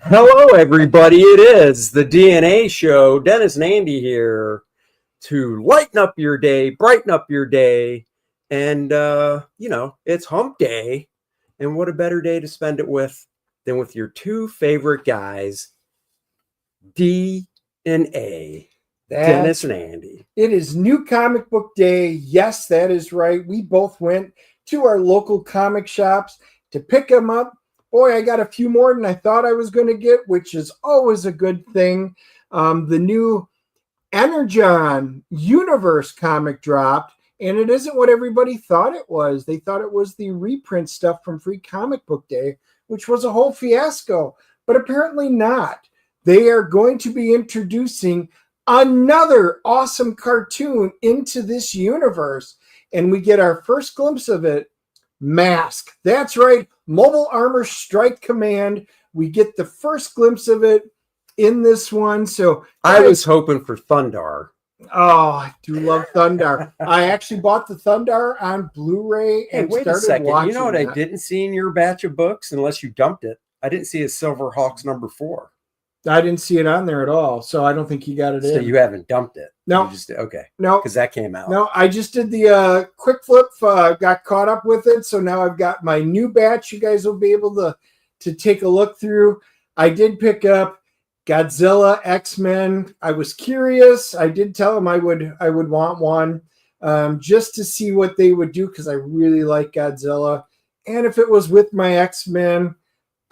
Hello, everybody. It is the DNA show. Dennis and Andy here to lighten up your day, brighten up your day. And, it's hump day. And what a better day to spend it with than with your two favorite guys, D and A, Dennis and Andy. It is New Comic Book Day. Yes, that is right. We both went to our local comic shops to pick them up. Boy, I got a few more than I thought I was going to get, which is always a good thing. The new Energon Universe comic dropped, and it isn't what everybody thought it was. They thought it was the reprint stuff from Free Comic Book Day, which was a whole fiasco, but apparently not. They are going to be introducing another awesome cartoon into this universe, and we get our first glimpse of it. Mask. That's right. Mobile Armor Strike Command. We get the first glimpse of it in this one. So I was hoping for Thundar. Oh, I do love Thundar. I actually bought the Thundar on Blu-ray and wait started a second. watching. You know what that. I didn't see in your batch of books, unless you dumped it? I didn't see a Silverhawks #4. I didn't see it on there at all, so I don't think you got it in. So you haven't dumped it? No. Okay. No. Because that came out. No, I just did the quick flip, got caught up with it, so now I've got my new batch you guys will be able to take a look through. I did pick up Godzilla, X-Men. I was curious. I did tell them I would want one just to see what they would do because I really like Godzilla. And if it was with my X-Men,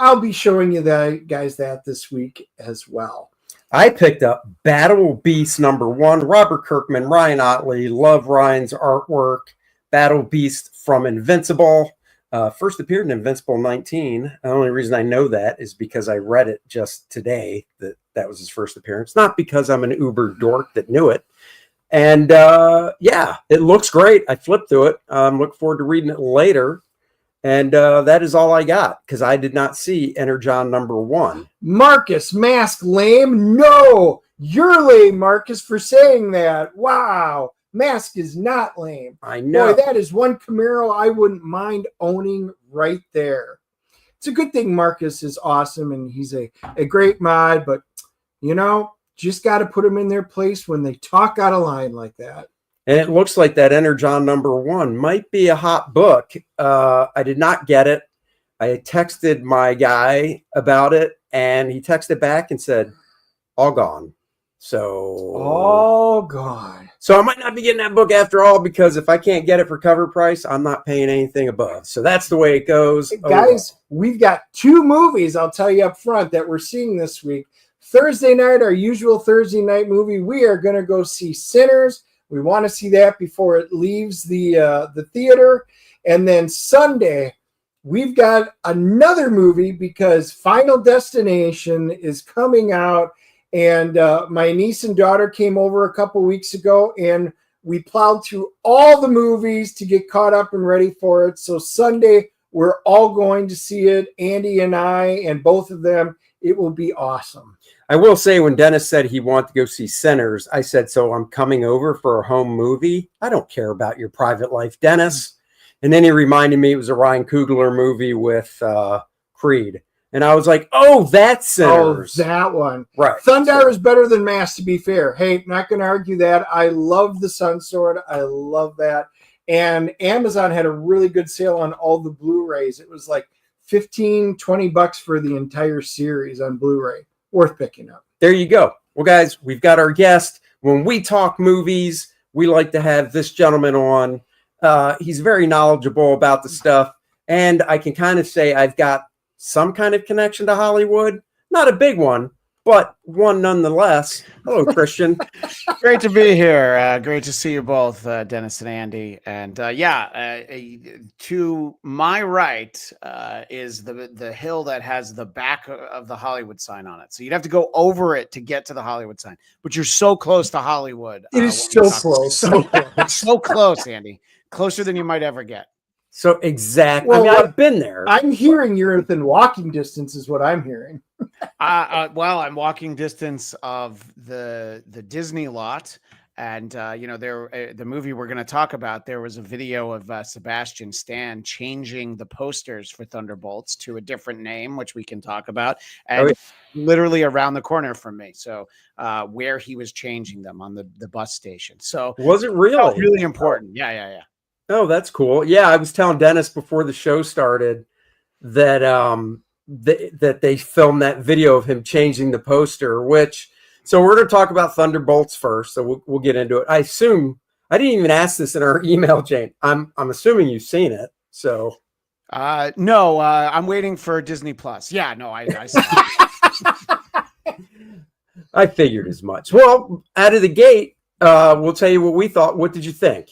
I'll be showing you guys that this week as well. I picked up Battle Beast #1, Robert Kirkman, Ryan Otley. Love Ryan's artwork. Battle Beast from Invincible. First appeared in Invincible 19. The only reason I know that is because I read it just today, that was his first appearance. Not because I'm an uber dork that knew it. And it looks great. I flipped through it. Look forward to reading it later. And that is all I got because I did not see Energon #1. Marcus, Mask lame? No, you're lame, Marcus, for saying that. Wow, Mask is not lame. I know. Boy, that is one Camaro I wouldn't mind owning right there. It's a good thing Marcus is awesome and he's a great mod, but just got to put him in their place when they talk out of line like that. And it looks like that Energon #1 might be a hot book. I did not get it. I texted my guy about it, and he texted back and said, all gone. All gone. So I might not be getting that book after all, because if I can't get it for cover price, I'm not paying anything above. So that's the way it goes. Guys, we've got 2 movies, I'll tell you up front, that we're seeing this week. Thursday night, our usual Thursday night movie, we are going to go see Sinners. We want to see that before it leaves the theater. And then Sunday, we've got another movie because Final Destination is coming out. And my niece and daughter came over a couple weeks ago, and we plowed through all the movies to get caught up and ready for it. So Sunday, we're all going to see it, Andy and I, and both of them. It will be awesome. I will say, when Dennis said he wanted to go see Sinners, I said, so I'm coming over for a home movie? I don't care about your private life, Dennis. And then he reminded me it was a Ryan Coogler movie with Creed. And I was like, oh, that's Sinners. Oh, that one. Right. Thundar is better than Mask, to be fair. Hey, not going to argue that. I love the Sun Sword. I love that. And Amazon had a really good sale on all the Blu-rays. It was like $15-20 for the entire series on Blu-ray. Worth picking up. There you go. Well, guys, we've got our guest. When we talk movies, we like to have this gentleman on. He's very knowledgeable about the stuff. And I can kind of say I've got some kind of connection to Hollywood. Not a big one, but one nonetheless. Hello, Christian. Great to be here. Great to see you both, Dennis and Andy. And to my right is the hill that has the back of the Hollywood sign on it. So you'd have to go over it to get to the Hollywood sign. But you're so close to Hollywood. It is so close. So close, Andy. Closer than you might ever get. So exactly. Well, I've been there. I'm hearing you're within walking distance is what I'm hearing. Well, I'm walking distance of the Disney lot And the movie we're going to talk about, there was a video of Sebastian Stan changing the posters for Thunderbolts to a different name, which we can talk about, and literally around the corner from me. So where he was changing them on the bus station. So Was it really? Really important. Yeah. Oh, that's cool. Yeah, I was telling Dennis before the show started that that they filmed that video of him changing the poster, which so we're going to talk about Thunderbolts first, so we'll get into it. I assume I didn't even ask this in our email, Jane. I'm assuming you've seen it. So no, I'm waiting for Disney Plus. Yeah, no, I saw it. I figured as much. Well, out of the gate, we'll tell you what we thought. What did you think?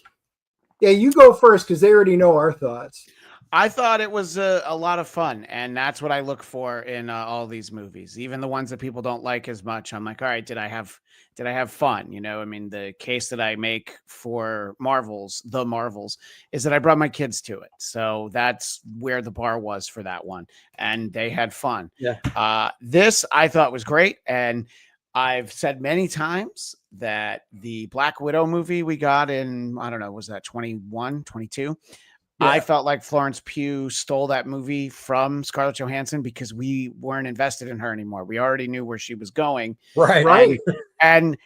Yeah, you go first because they already know our thoughts. I thought it was a lot of fun, and that's what I look for in all these movies, even the ones that people don't like as much. I'm like, all right, did I have fun? You know, I mean, the case that I make for the Marvels, is that I brought my kids to it, so that's where the bar was for that one, and they had fun. Yeah. This I thought was great, and I've said many times that the Black Widow movie we got in, I don't know, was that 21, 22? Yeah. I felt like Florence Pugh stole that movie from Scarlett Johansson because we weren't invested in her anymore. We already knew where she was going. Right. And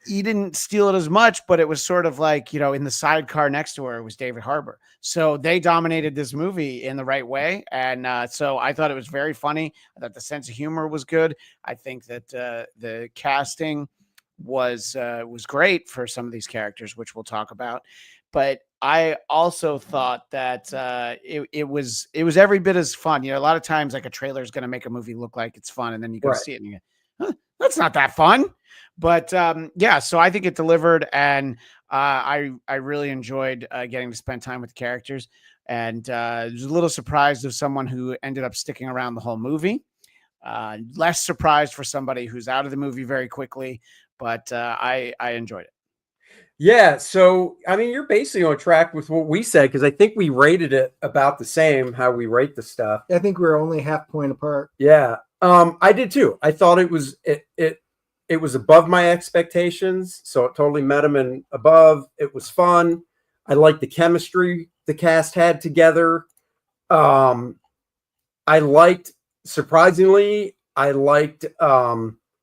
he didn't steal it as much, but it was sort of like, in the sidecar next to her was David Harbour. So they dominated this movie in the right way. And so I thought it was very funny. I thought the sense of humor was good. I think that the casting was great for some of these characters, which we'll talk about. But I also thought that it was every bit as fun. A lot of times, like, a trailer is going to make a movie look like it's fun, and then you go see it and you go, huh, that's not that fun. But so I think it delivered, and I really enjoyed getting to spend time with the characters. And I was a little surprised of someone who ended up sticking around the whole movie. Less surprised for somebody who's out of the movie very quickly, but I enjoyed it. Yeah, so I mean, you're basically on track with what we said because I think we rated it about the same. How we rate the stuff. I think we're only half point apart. Yeah, I did too. I thought it was above my expectations, so it totally met them and above. It was fun. I liked the chemistry the cast had together. Surprisingly, I liked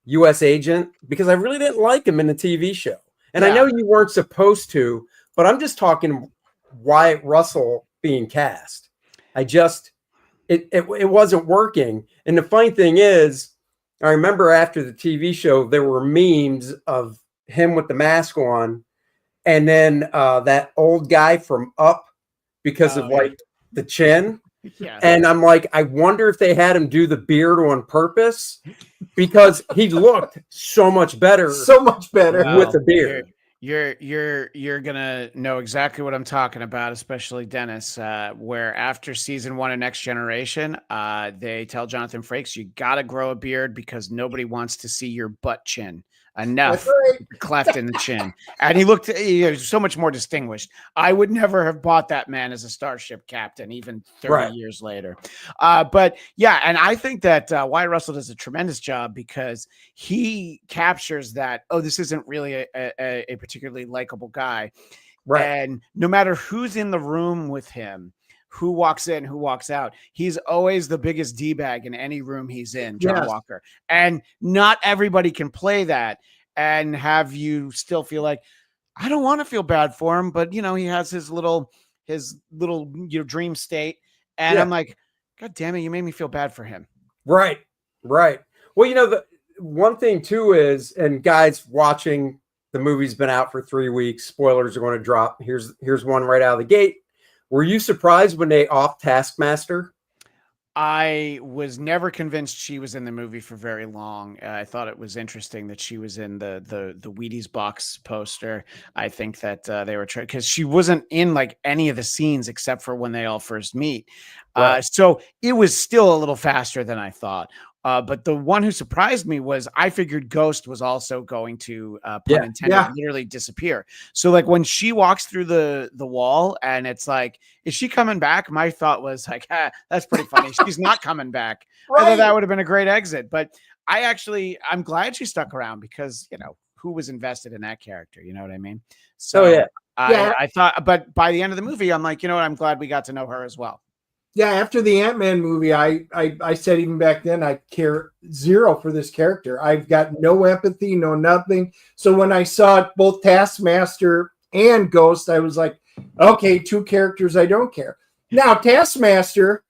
U.S. Agent because I really didn't like him in the TV show. And I know you weren't supposed to, but I'm just talking Wyatt Russell being cast. It wasn't working. And the funny thing is, I remember after the TV show, there were memes of him with the mask on, and then that old guy from Up because of the chin. Yeah. And I'm like, I wonder if they had him do the beard on purpose because he looked so much better with the beard. You're gonna know exactly what I'm talking about, especially Dennis. Where after season 1 of Next Generation, they tell Jonathan Frakes, you gotta grow a beard because nobody wants to see your butt chin. Enough cleft in the chin. And he looked so much more distinguished. I would never have bought that man as a starship captain, even 30 years later. But yeah, and I think that Wyatt Russell does a tremendous job because he captures that, this isn't really a particularly likable guy. Right. And no matter who's in the room with him, who walks in, who walks out, he's always the biggest D-bag in any room he's in, John Walker. And not everybody can play that and have you still feel like, I don't want to feel bad for him, but he has his little dream state. And I'm like, God damn it, you made me feel bad for him. Right. Well, the one thing too is, and guys watching, the movie's been out for 3 weeks. Spoilers are going to drop. Here's one right out of the gate. Were you surprised when they off Taskmaster? I was never convinced she was in the movie for very long. I thought it was interesting that she was in the Wheaties box poster. I think that they were trying because she wasn't in like any of the scenes except for when they all first meet. Right. So it was still a little faster than I thought. But the one who surprised me was I figured Ghost was also going to, pun intended, literally disappear. So like when she walks through the wall and it's like, is she coming back? My thought was like, that's pretty funny. She's not coming back. Right. I thought that would have been a great exit. But I'm glad she stuck around because, who was invested in that character. You know what I mean? Oh, So yeah. I thought, but by the end of the movie, I'm like, you know what? I'm glad we got to know her as well. Yeah, after the Ant-Man movie, I said even back then I care zero for this character. I've got no empathy, no nothing. So when I saw both Taskmaster and Ghost, I was like, okay, two characters I don't care. Now Taskmaster,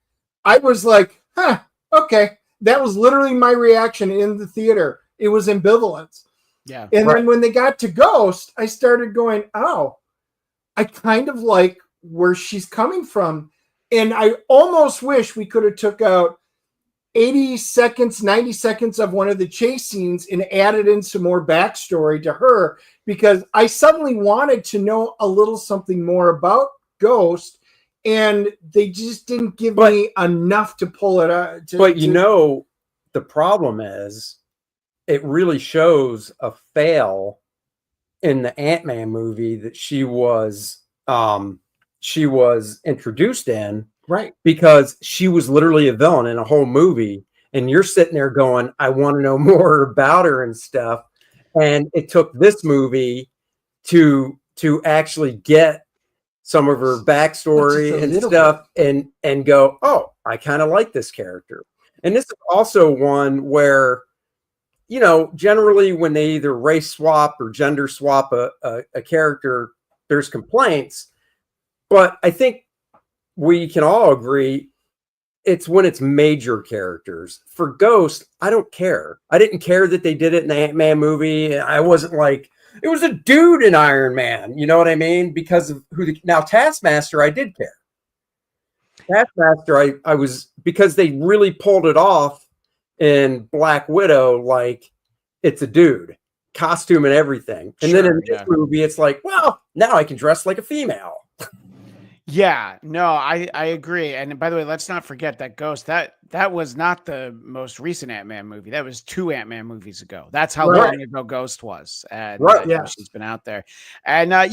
I was like, huh, okay. That was literally my reaction in the theater. It was ambivalence. Yeah. And then when they got to Ghost, I started going, oh, I kind of like where she's coming from. And I almost wish we could have took out 80 seconds, 90 seconds of one of the chase scenes and added in some more backstory to her, because I suddenly wanted to know a little something more about Ghost, and they just didn't give me enough to pull it out. The problem is it really shows a fail in the Ant-Man movie that she was introduced in, right? Because she was literally a villain in a whole movie, and you're sitting there going, I want to know more about her and stuff. And it took this movie to actually get some of her backstory and stuff and go, oh, I kind of like this character. And this is also one where, you know, generally when they either race swap or gender swap a character, there's complaints. But I think we can all agree it's when it's major characters. For Ghost, I don't care. I didn't care that they did it in the Ant-Man movie. I wasn't like, it was a dude in Iron Man. You know what I mean? Because of now Taskmaster, I did care. Taskmaster, I was, because they really pulled it off in Black Widow, like it's a dude, costume and everything. And then in this movie, it's like, well, now I can dress like a female. Yeah, no, I agree. And by the way, let's not forget that Ghost, that was not the most recent Ant-Man movie. That was 2 Ant-Man movies ago. That's how long ago Ghost was. And she's been out there. And I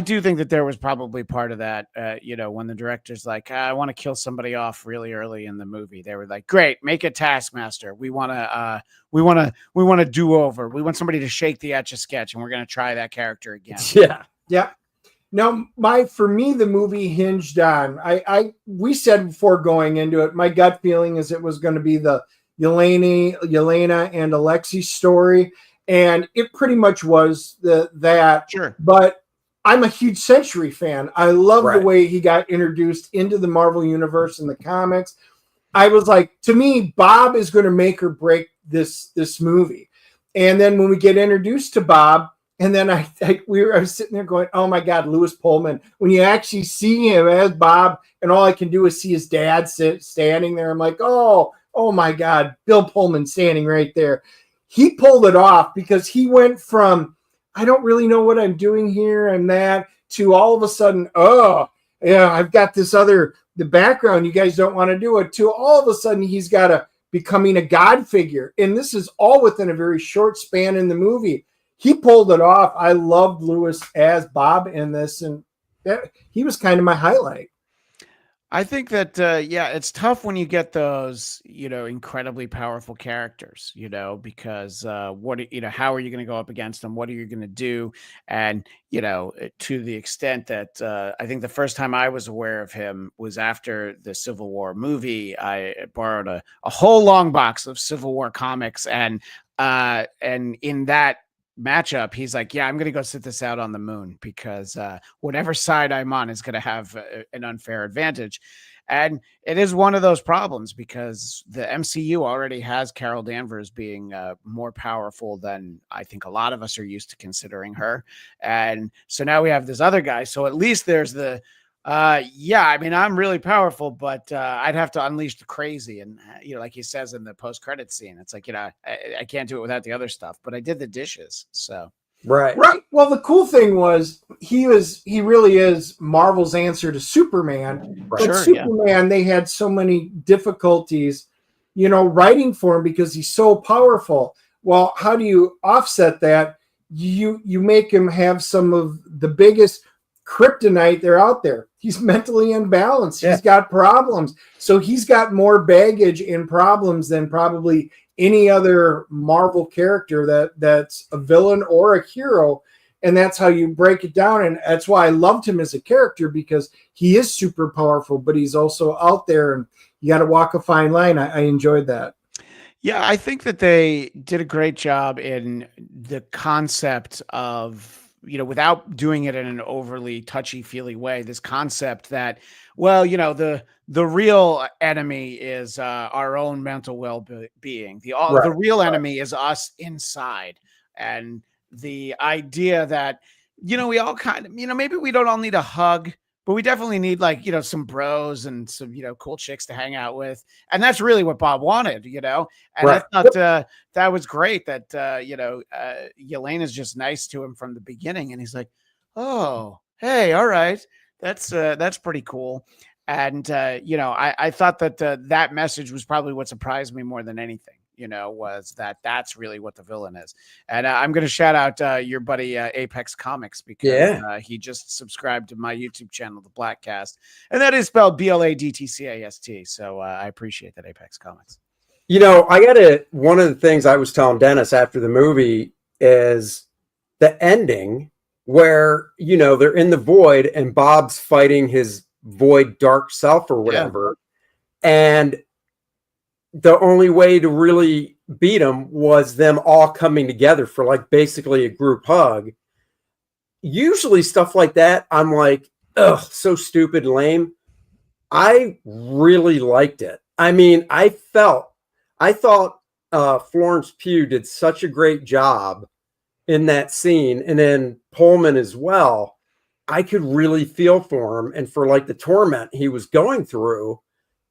do think that there was probably part of that, when the director's like, I want to kill somebody off really early in the movie. They were like, great, make it Taskmaster. We want to do over. We want somebody to shake the Etch-a-Sketch, and we're going to try that character again. Yeah. Yeah. Now, for me, the movie hinged on, we said before going into it, my gut feeling is it was going to be the Yelena and Alexi story. And it pretty much was that. Sure. But I'm a huge Century fan. I love the way he got introduced into the Marvel Universe in the comics. I was like, to me, Bob is going to make or break this movie. And then when we get introduced to Bob, and then I was sitting there going, oh my God, Lewis Pullman. When you actually see him as Bob, and all I can do is see his dad standing there, I'm like, oh my God, Bill Pullman standing right there. He pulled it off because he went from, I don't really know what I'm doing here and that, to all of a sudden, oh yeah, I've got the background, you guys don't want to do it, to all of a sudden he's got becoming a God figure. And this is all within a very short span in the movie. He pulled it off. I loved Lewis as Bob in this, and he was kind of my highlight. I think that, it's tough when you get those, incredibly powerful characters, because how are you going to go up against them? What are you going to do? And, to the extent that I think the first time I was aware of him was after the Civil War movie. I borrowed a whole long box of Civil War comics, and in that matchup, he's like, yeah, I'm gonna go sit this out on the moon, because whatever side I'm on is gonna have an unfair advantage. And it is one of those problems, because the MCU already has Carol Danvers being more powerful than I think a lot of us are used to considering her. And so now we have this other guy, so at least there's the I'm really powerful, but I'd have to unleash the crazy. And, like he says in the post-credit scene, it's like, I can't do it without the other stuff, but I did the dishes. So. Right. Well, the cool thing was he really is Marvel's answer to Superman. Right. But Superman, they had so many difficulties, writing for him because he's so powerful. Well, how do you offset that? You make him have some of the biggest kryptonite they're out there. He's mentally imbalanced. He's got problems. So he's got more baggage and problems than probably any other Marvel character that's a villain or a hero. And that's how you break it down. And that's why I loved him as a character, because he is super powerful, but he's also out there, and you got to walk a fine line. I enjoyed that. Yeah, I think that they did a great job in the concept of, without doing it in an overly touchy-feely way, this concept that, well, the real enemy is our own mental well-being. The real enemy is us inside. And the idea that, we all kind of, maybe we don't all need a hug, but we definitely need some bros and some, cool chicks to hang out with. And that's really what Bob wanted, and I thought that was great that, Yelena's just nice to him from the beginning. And he's like, oh, hey, all right. That's pretty cool. And, I thought that that message was probably what surprised me more than anything. Was that's really what the villain is. And I'm going to shout out your buddy Apex Comics, because he just subscribed to my YouTube channel, the Blackcast, and that is spelled BLADTCAST. So I appreciate that, Apex Comics. One of the things I was telling Dennis after the movie is the ending where, they're in the void and Bob's fighting his void dark self or whatever. Yeah. And the only way to really beat them was them all coming together for basically a group hug. Usually stuff like that, I'm like, ugh, so stupid and lame. I really liked it. I mean, I thought Florence Pugh did such a great job in that scene, and then Pullman as well. I could really feel for him and for the torment he was going through.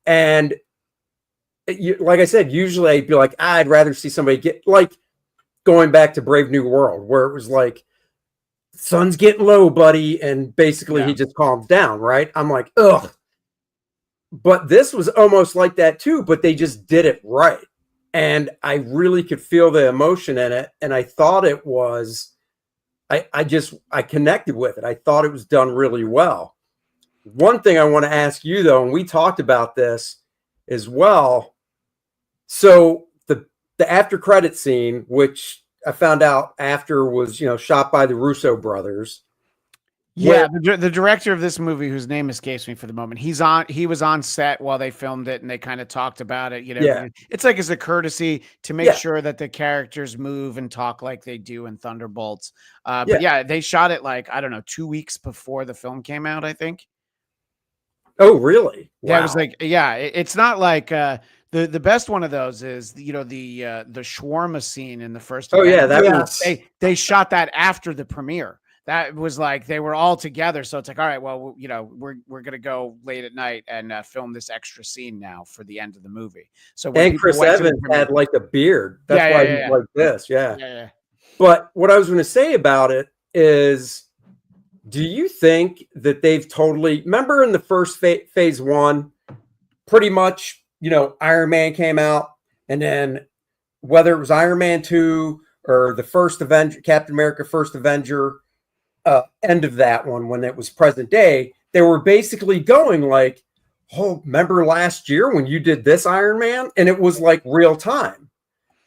And like I said, usually I'd be like, I'd rather see somebody get going back to Brave New World, where it was sun's getting low, buddy. And basically he just calms down. Right. I'm like, ugh. But this was almost like that too, but they just did it right. And I really could feel the emotion in it. And I thought it was, I connected with it. I thought it was done really well. One thing I want to ask you though, and we talked about this as well. So the after credit scene, which I found out after was, shot by the Russo brothers. Yeah, the director of this movie, whose name escapes me for the moment, he was on set while they filmed it, and they kind of talked about it. It's as a courtesy to make sure that the characters move and talk like they do in Thunderbolts. But they shot it 2 weeks before the film came out, I think. Oh, really? Wow. Yeah, it was it's not like the best one of those is the shawarma scene in the first. Oh yeah, that was they shot that after the premiere. That was they were all together, so it's all right. Well, we're gonna go late at night and film this extra scene now for the end of the movie. So and Chris Evans had a beard. That's why he's like this. Yeah. But what I was going to say about it is, do you think that they've totally remember in the first phase one, pretty much, Iron Man came out, and then whether it was Iron Man 2 or the first Avenger, Captain America, First Avenger, end of that one, when it was present day, they were basically going oh, remember last year when you did this Iron Man? And it was real time.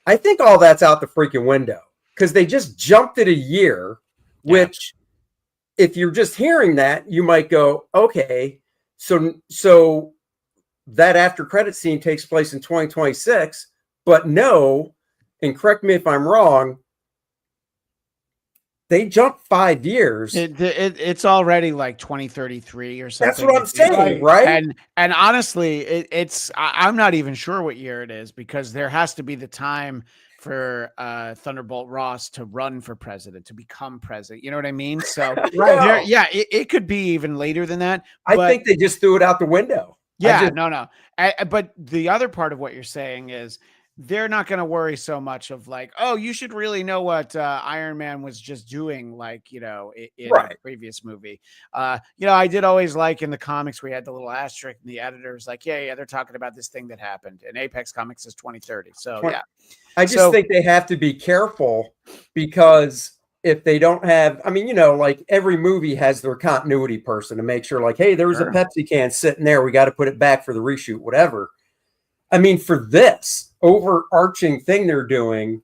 I think all that's out the freaking window, because they just jumped it a year, which if you're just hearing that, you might go, okay, so that after credit scene takes place in 2026, but no, and correct me if I'm wrong, they jumped 5 years. It's already 2033 or something. That's what I'm saying, right? And honestly, I'm not even sure what year it is, because there has to be the time for Thunderbolt Ross to run for president, to become president. You know what I mean? So it could be even later than that. I think they just threw it out the window. Yeah, no. But the other part of what you're saying is, they're not going to worry so much of oh, you should really know what Iron Man was just doing, in the previous movie. I did always in the comics, we had the little asterisk, and the editors they're talking about this thing that happened. And Apex Comics is 2030. So I just think they have to be careful, because if they don't have, every movie has their continuity person to make sure hey, there was a Pepsi can sitting there, we got to put it back for the reshoot, whatever. I mean, for this overarching thing they're doing,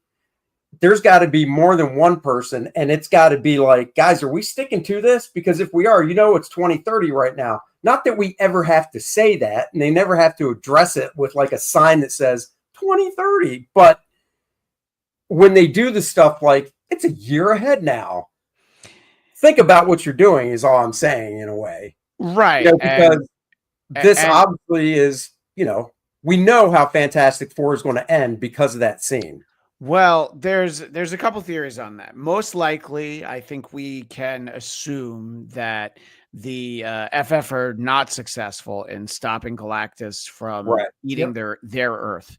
there's got to be more than one person, and it's got to be like, guys, are we sticking to this? Because if we are, it's 2030 right now. Not that we ever have to say that, and they never have to address it with like a sign that says 2030. But when they do the stuff like, it's a year ahead now, think about what you're doing is all I'm saying in a way. Right. Because this obviously is, we know how Fantastic Four is going to end because of that scene. Well, there's a couple theories on that. Most likely, I think we can assume that the FF are not successful in stopping Galactus from eating their Earth.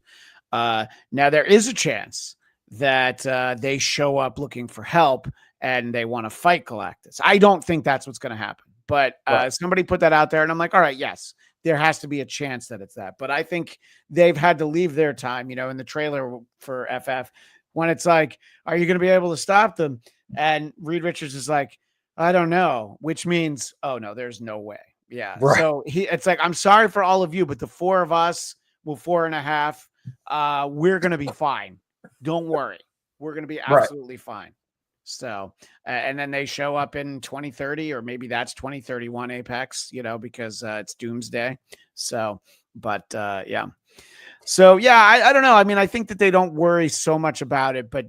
Now, there is a chance that they show up looking for help and they want to fight Galactus. I don't think that's what's going to happen, but somebody put that out there, and I'm like, all right, yes. There has to be a chance that it's that. But I think they've had to leave their time, in the trailer for FF, when it's like, are you going to be able to stop them? And Reed Richards is like, I don't know, which means, oh, no, there's no way. Yeah. Right. So it's like, I'm sorry for all of you, but the four of us, 4.5, we're going to be fine. Don't worry. We're going to be absolutely fine. So, and then they show up in 2030, or maybe that's 2031 Apex, because it's Doomsday. So, but yeah. So, yeah, I don't know. I mean, I think that they don't worry so much about it, but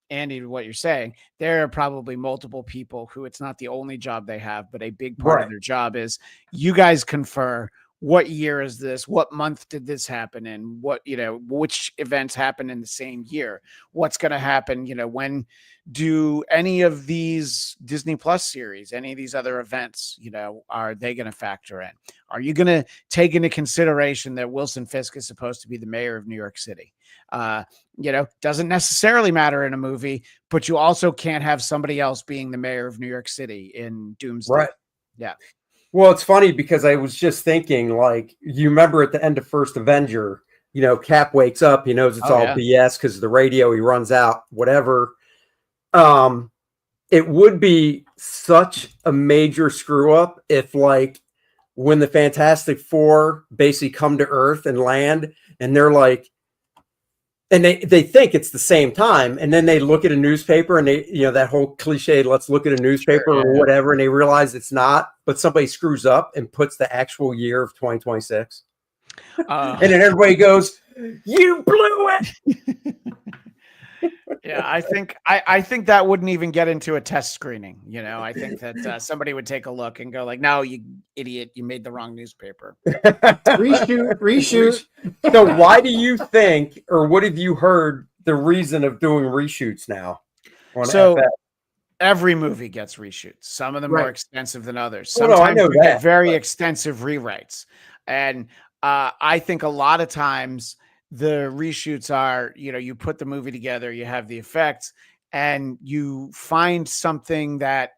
Andy, what you're saying, there are probably multiple people who it's not the only job they have, but a big part of their job is you guys confer. What year is this? What month did this happen in? What, which events happen in the same year? What's going to happen? When do any of these Disney Plus series, any of these other events, are they going to factor in? Are you going to take into consideration that Wilson Fisk is supposed to be the mayor of New York City? Doesn't necessarily matter in a movie, but you also can't have somebody else being the mayor of New York City in Doomsday. Right. Yeah. Well, it's funny because I was just thinking, like, you remember at the end of First Avenger, Cap wakes up, he knows it's all BS because of the radio, he runs out, whatever. It would be such a major screw up if, like, when the Fantastic Four basically come to Earth and land, and they're like, and they think it's the same time, and then they look at a newspaper and they, that whole cliche, let's look at a newspaper or whatever, and they realize it's not, but somebody screws up and puts the actual year of 2026. And then everybody goes, you blew it. Yeah, I think that wouldn't even get into a test screening. I think that somebody would take a look and go like, no, you idiot, you made the wrong newspaper. Reshoot. So why do you think, or what have you heard the reason of doing reshoots now on FF? Every movie gets reshoots. Some of them more extensive than others. Sometimes I know get very extensive rewrites. And I think a lot of times the reshoots are, you put the movie together, you have the effects, and you find something that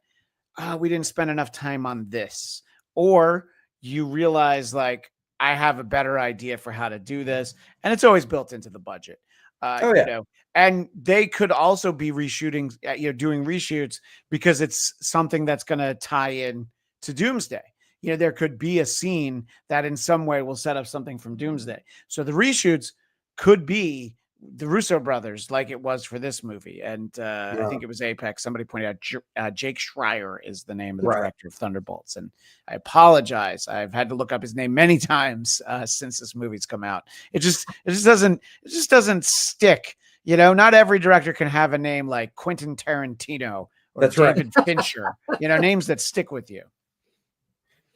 we didn't spend enough time on this. Or you realize, like, I have a better idea for how to do this. And it's always built into the budget. And they could also be reshooting, doing reshoots because it's something that's going to tie in to Doomsday. There could be a scene that in some way will set up something from Doomsday. So the reshoots could be the Russo brothers, like it was for this movie. And I think it was Apex. Somebody pointed out Jake Schreier is the name of the director of Thunderbolts. And I apologize. I've had to look up his name many times since this movie's come out. It just doesn't stick. Not every director can have a name like Quentin Tarantino or David Fincher, names that stick with you.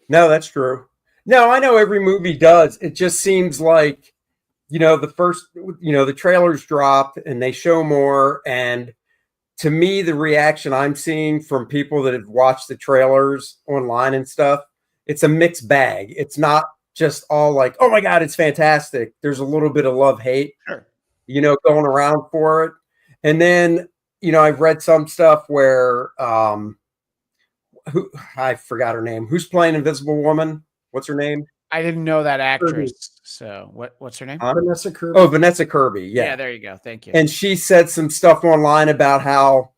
No, that's true. No, I know every movie does. It just seems like, the first, the trailers drop and they show more. And to me, the reaction I'm seeing from people that have watched the trailers online and stuff, it's a mixed bag. It's not just all like, oh my God, it's fantastic. There's a little bit of love-hate, going around for it. And then, I've read some stuff where, I forgot her name. Who's playing Invisible Woman? What's her name? I didn't know that actress. So what's her name? Vanessa Kirby. Oh, Vanessa Kirby. Yeah, there you go. Thank you. And she said some stuff online about how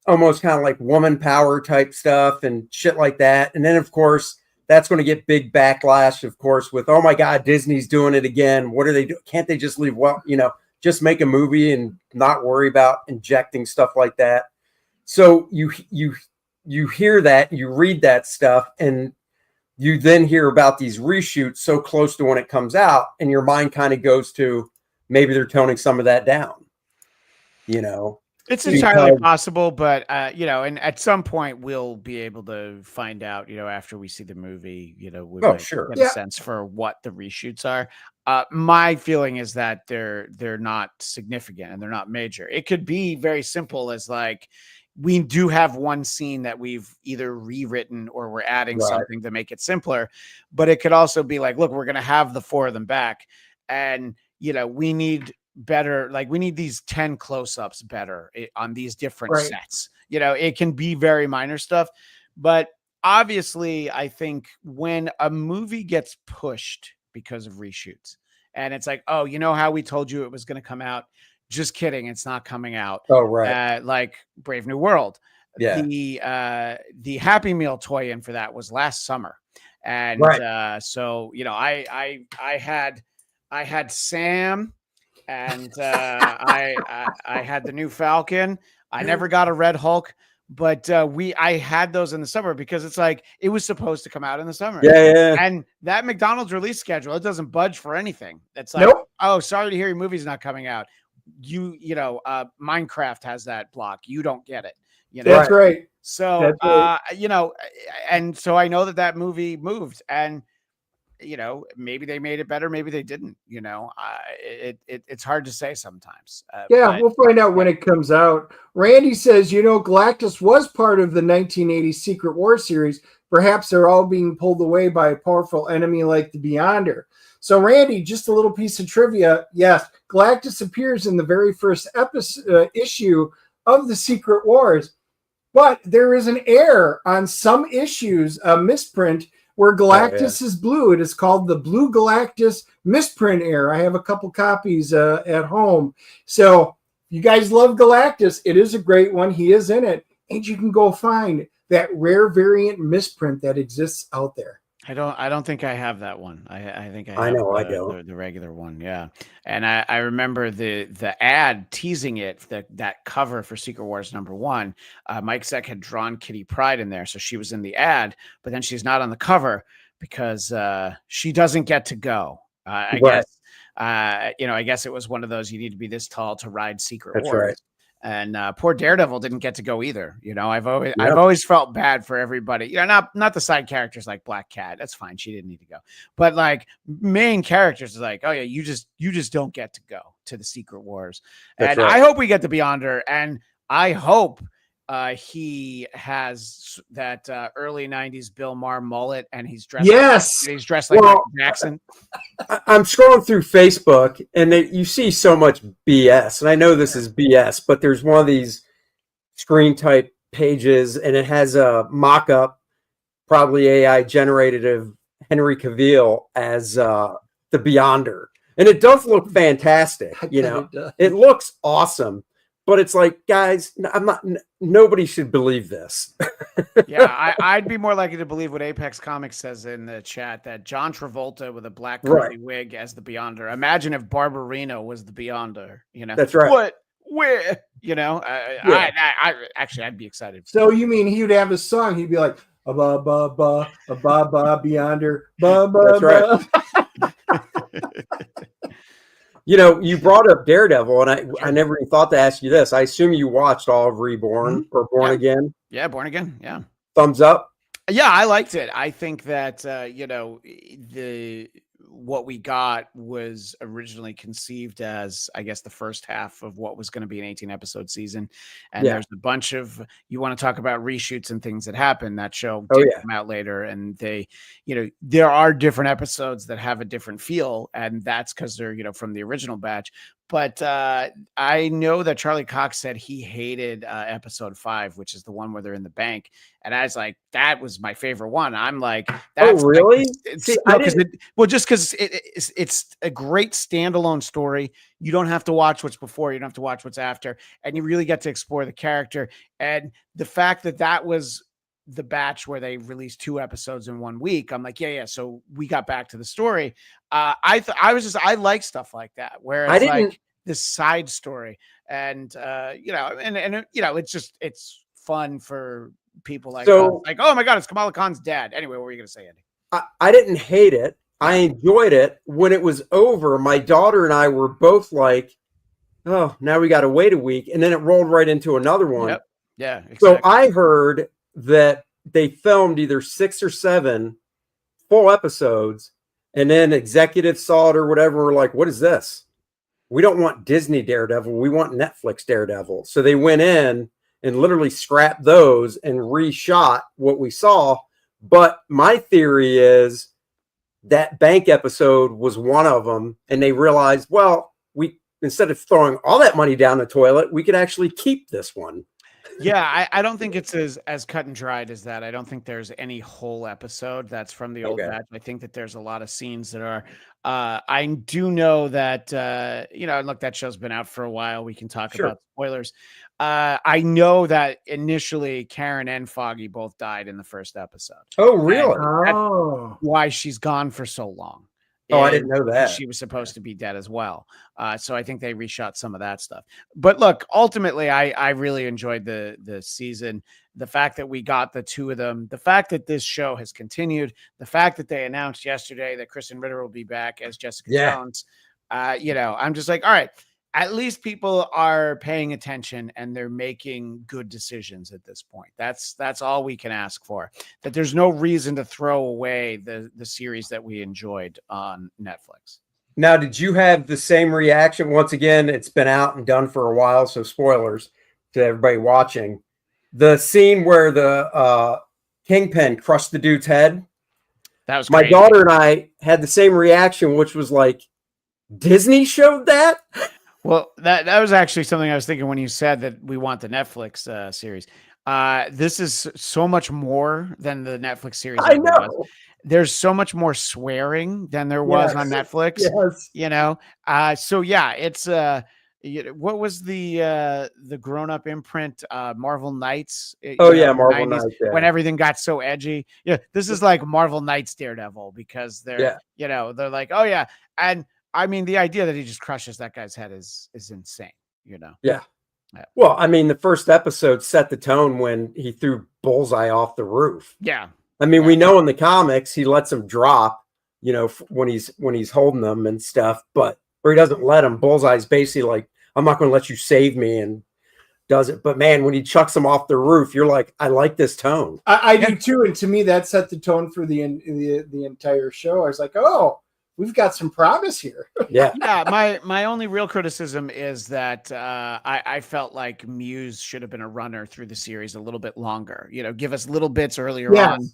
almost kind of like woman power type stuff and shit like that. And then, of course, that's going to get big backlash, of course, with, oh my God, Disney's doing it again. What are they doing? Can't they just leave? Well, just make a movie and not worry about injecting stuff like that. So you hear that, you read that stuff, and you then hear about these reshoots so close to when it comes out, and your mind kind of goes to maybe they're toning some of that down. It's entirely possible, but and at some point we'll be able to find out, after we see the movie, we might get a sense for what the reshoots are. My feeling is that they're not significant and they're not major. It could be very simple as like, we do have one scene that we've either rewritten or we're adding something to make it simpler, but it could also be like, look, we're going to have the 4 of them back, and we need better, like we need these 10 close-ups better on these different sets. It can be very minor stuff, but obviously I think when a movie gets pushed because of reshoots and it's like, oh, how we told you it was going to come out, just kidding, it's not coming out. Oh, right. Like Brave New World. Yeah. The Happy Meal toy in for that was last summer. And so I had Sam, and I had the new Falcon. I never got a Red Hulk, but I had those in the summer because it's like it was supposed to come out in the summer. Yeah. And that McDonald's release schedule, it doesn't budge for anything. It's like, oh, sorry to hear your movie's not coming out. Minecraft has that block. You don't get it. That's right. So and so I know that movie moved, and maybe they made it better, maybe they didn't. It's hard to say sometimes. We'll find out when it comes out. Randy says, Galactus was part of the 1980 Secret War series. Perhaps they're all being pulled away by a powerful enemy like the Beyonder. So, Randy, just a little piece of trivia. Yes, Galactus appears in the very first issue of the Secret Wars, but there is an error on some issues, a misprint, where Galactus is blue. It is called the Blue Galactus misprint error. I have a couple copies at home. So, you guys love Galactus. It is a great one. He is in it. And you can go find that rare variant misprint that exists out there. I don't think I have that one. I think I know I do. The regular one. Yeah. And I remember the ad teasing it, that cover for Secret Wars #1. Mike Zeck had drawn Kitty Pryde in there. So she was in the ad, but then she's not on the cover because she doesn't get to go. I guess it was one of those, you need to be this tall to ride Secret Wars. Right. And poor Daredevil didn't get to go either. I've always felt bad for everybody. Not the side characters like Black Cat. That's fine. She didn't need to go. But like main characters is like, oh yeah, you just don't get to go to the Secret Wars. That's and right. I hope we get the Beyonder, and I hope he has that early 90s Bill Maher mullet, and he's dressed like Michael Jackson. I'm scrolling through Facebook, and you see so much BS, and I know this is BS, but there's one of these screen type pages, and it has a mock-up, probably AI generated, of Henry Cavill as the Beyonder, and it does look fantastic. It looks awesome. But it's like, guys, nobody should believe this. Yeah, I'd be more likely to believe what Apex Comics says in the chat, that John Travolta with a black curly wig as the Beyonder. Imagine if Barbarino was the Beyonder. That's right. What? Where? I'd be excited. So you mean he would have a song? He'd be like, ba ba ba ba ba Beyonder, ba ba. That's right. You brought up Daredevil, and I never even thought to ask you this. I assume you watched all of Reborn or Born Again? Yeah, Born Again. Yeah. Thumbs up? Yeah, I liked it. I think that, what we got was originally conceived as, I guess, the first half of what was going to be an 18-episode season. And there's a bunch of, you want to talk about reshoots and things that happen. That show did come out later, and there are different episodes that have a different feel, and that's because they're, from the original batch. But I know that Charlie Cox said he hated episode 5, which is the one where they're in the bank. And I was like, that was my favorite one. I'm like, that's really? Just because it's a great standalone story. You don't have to watch what's before. You don't have to watch what's after. And you really get to explore the character. And the fact that was the batch where they released 2 episodes in 1 week, I'm like, yeah. So we got back to the story. I like stuff like that where I it's didn't. like this side story, and it's fun for people like us. So Like, oh my god, it's Kamala Khan's dad. Anyway, what were you gonna say, Andy? I didn't hate it. I Yeah. enjoyed it. When it was over, my daughter and I were both like, "Oh, now we got to wait a week," and then it rolled right into another one. Yep. Yeah. Exactly. So I heard that they filmed either 6 or 7 full episodes, and then executives saw it or whatever. Were like, "What is this? We don't want Disney Daredevil. We want Netflix Daredevil." So they went in and literally scrapped those and reshot what we saw. But my theory is that bank episode was one of them, and they realized, well, we instead of throwing all that money down the toilet, we could actually keep this one. Yeah, I don't think it's as cut and dried as that. I don't think there's any whole episode that's from the old Okay. batch. I think that there's a lot of scenes that are. I do know that and look, that show's been out for a while. We can talk Sure. about spoilers. I know that initially Karen and Foggy both died in the first episode. Oh, really? Oh, Why she's gone for so long. Oh, I didn't know that. She was supposed to be dead as well. So I think they reshot some of that stuff. But look, ultimately, I really enjoyed the season. The fact that we got the 2 of them, the fact that this show has continued, the fact that they announced yesterday that Kristen Ritter will be back as Jessica Jones. I'm just like, all right, at least people are paying attention and they're making good decisions at this point. That's all we can ask for. That there's no reason to throw away the series that we enjoyed on Netflix. Now, did you have the same reaction? Once again, it's been out and done for a while, so spoilers to everybody watching. The scene where the Kingpin crushed the dude's head. That was my crazy. daughter and I had the same reaction, which was like, Disney showed that? Well, that was actually something I was thinking when you said that we want the Netflix series. This is so much more than the Netflix series. I know. There's so much more swearing than there was on Netflix. Yes. So yeah, it's what was the grown-up imprint, Marvel Knights? Marvel Knights. Yeah. When everything got so edgy. Yeah, this is like Marvel Knights Daredevil because they're they're like, oh yeah, and I mean, the idea that he just crushes that guy's head is insane, Yeah. Well, I mean, the first episode set the tone when he threw Bullseye off the roof. Yeah. I mean, we know in the comics he lets him drop, when he's holding them and stuff, or he doesn't let him. Bullseye's basically like, I'm not going to let you save me, and does it. But man, when he chucks him off the roof, you're like, I like this tone. I do too, and to me, that set the tone for the entire show. I was like, oh, we've got some promise here. Yeah. My only real criticism is that I felt like Muse should have been a runner through the series a little bit longer. Give us little bits earlier on,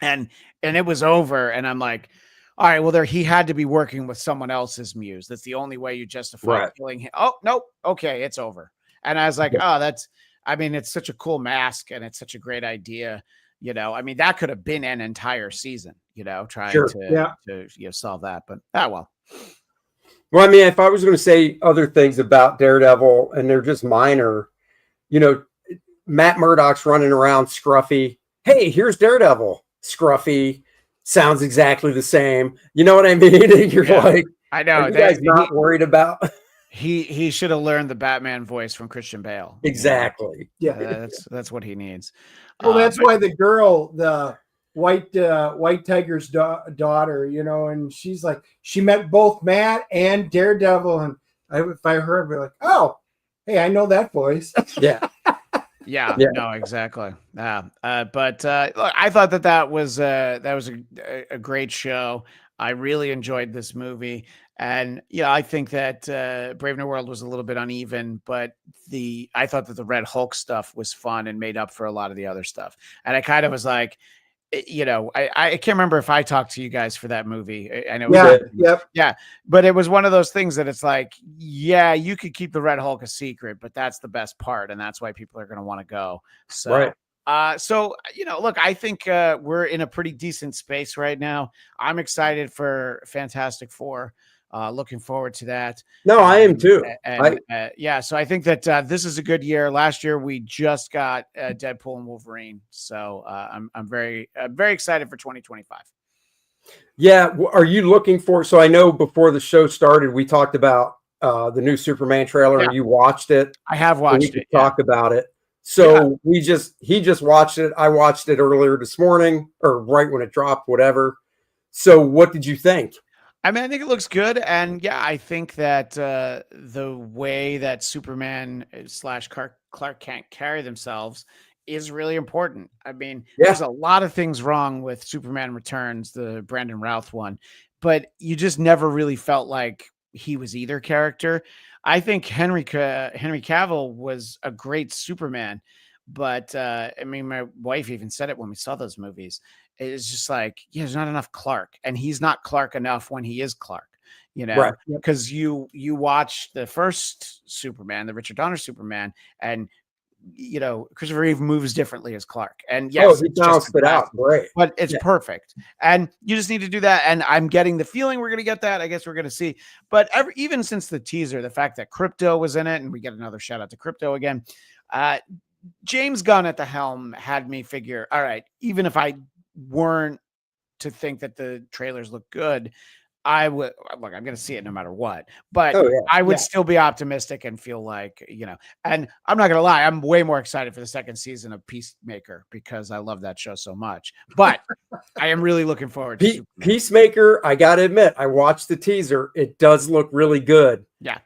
and it was over. And I'm like, all right, well, he had to be working with someone else's Muse. That's the only way you justify killing him. Oh no, okay, it's over. And I was like, it's such a cool mask, and it's such a great idea. I mean, that could have been an entire season, trying to solve that. But well. Well, I mean, if I was going to say other things about Daredevil, and they're just minor, Matt Murdock's running around scruffy. Hey, here's Daredevil. Scruffy. Sounds exactly the same. You know what I mean? You're like, I know. Are you guys not worried about? He should have learnned the Batman voice from Christian Bale. Exactly. Yeah. That's what he needs. Well, that's why the girl, the White Tiger's daughter, and she's like, she met both Matt and Daredevil, and if I heard, I'd be like, oh, hey, I know that voice. Yeah. Yeah, no, exactly. But look, I thought that was a great show. I really enjoyed this movie, and I think that Brave New World was a little bit uneven, but I thought that the Red Hulk stuff was fun and made up for a lot of the other stuff. And I kind of was like, I can't remember if I talked to you guys for that movie. I know. But it was one of those things that it's like, you could keep the Red Hulk a secret, but that's the best part, and that's why people are going to want to go. So, look, I think we're in a pretty decent space right now. I'm excited for Fantastic Four. Looking forward to that. No, I am too. Yeah, so I think that this is a good year. Last year we just got Deadpool and Wolverine, so I'm very excited for 2025. Yeah, are you looking for? So I know before the show started, we talked about the new Superman trailer, and you watched it. I have So watched we it. could talk about it. So he just watched it. I watched it earlier this morning, or right when it dropped, whatever. So what did you think? I mean, I think it looks good, and yeah, I think that the way that Superman / Clark Kent carry themselves is really important. I mean, there's a lot of things wrong with Superman Returns, the Brandon Routh one, but you just never really felt like he was either character. I think Henry Cavill was a great Superman, but I mean, my wife even said it when we saw those movies. It's just like, yeah, there's not enough Clark, and he's not Clark enough when he is Clark, because you watch the first Superman, the Richard Donner Superman, and Christopher Reeve moves differently as Clark, and yes, he balanced it out great, but it's perfect, and you just need to do that. And I'm getting the feeling we're going to get that. I guess we're going to see, but even since the teaser, the fact that Crypto was in it, and we get another shout out to Crypto again. James Gunn at the helm had me figure, all right, even if I weren't to think that the trailers look good, I would look, I'm going to see it no matter what, but I would still be optimistic and feel like, and I'm not going to lie, I'm way more excited for the second season of Peacemaker because I love that show so much, but I am really looking forward to Peacemaker. I got to admit, I watched the teaser. It does look really good. Yeah.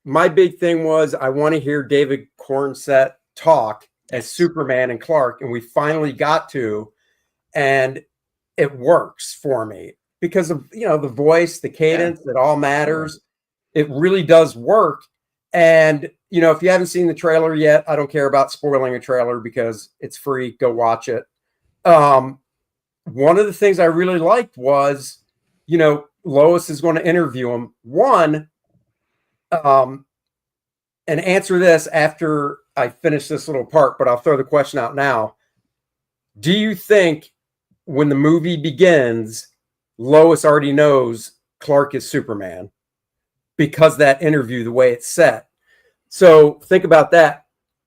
My big thing was I want to hear David Cornsett talk as Superman and Clark, and we finally got to, and it works for me because of the voice, the cadence, it all matters. It really does work. And if you haven't seen the trailer yet, I don't care about spoiling a trailer because it's free. Go watch it. One of the things I really liked was, Lois is going to interview him. And answer this after I finish this little part, but I'll throw the question out now. Do you think when the movie begins, Lois already knows Clark is Superman because that interview, the way it's set? So think about that.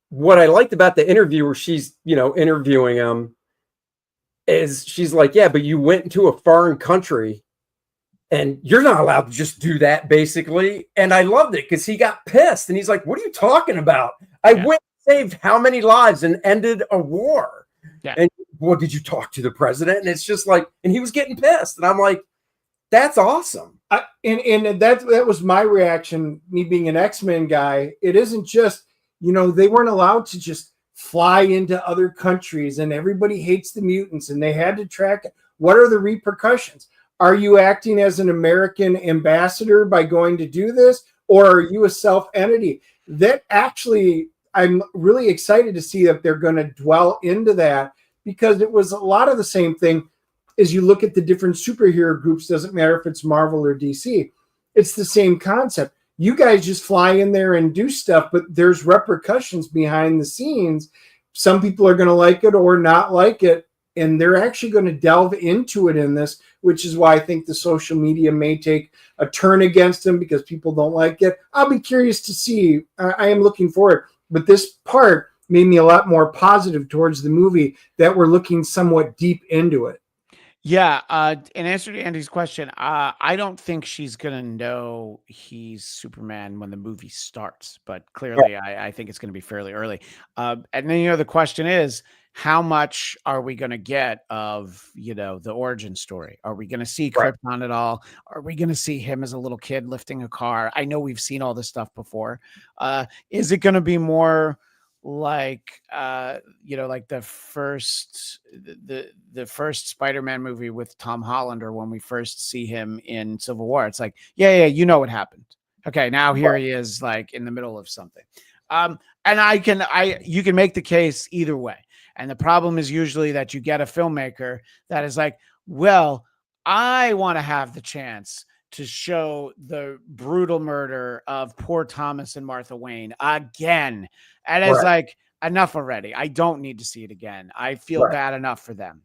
What I liked about the interview where she's, interviewing him is she's like, yeah, but you went into a foreign country and you're not allowed to just do that, basically. And I loved it because he got pissed. And he's like, what are you talking about? I went and saved how many lives and ended a war? Yeah. And what, did you talk to the president? And it's just like, and he was getting pissed. And I'm like, that's awesome. And that was my reaction, me being an X-Men guy. It isn't just, they weren't allowed to just fly into other countries and everybody hates the mutants and they had to track it. What are the repercussions? Are you acting as an American ambassador by going to do this? Or are you a self-entity? That actually, I'm really excited to see that they're going to dwell into that because it was a lot of the same thing as you look at the different superhero groups. Doesn't matter if it's Marvel or DC. It's the same concept. You guys just fly in there and do stuff, but there's repercussions behind the scenes. Some people are going to like it or not like it. And they're actually going to delve into it in this, which is why I think the social media may take a turn against them because people don't like it. I'll be curious to see. I am looking forward. But this part made me a lot more positive towards the movie that we're looking somewhat deep into it. Yeah. In answer to Andy's question, I don't think she's going to know he's Superman when the movie starts. But clearly, I think it's going to be fairly early. And then, the question is, how much are we going to get of, the origin story? Are we going to see Krypton at all? Are we going to see him as a little kid lifting a car? I know we've seen all this stuff before. Is it going to be more like, like the first Spider-Man movie with Tom Holland, or when we first see him in Civil War? It's like, yeah, what happened. Okay, now here he is, like in the middle of something. And you can make the case either way. And the problem is usually that you get a filmmaker that is like, well, I want to have the chance to show the brutal murder of poor Thomas and Martha Wayne again. And it's like, enough already. I don't need to see it again. I feel bad enough for them.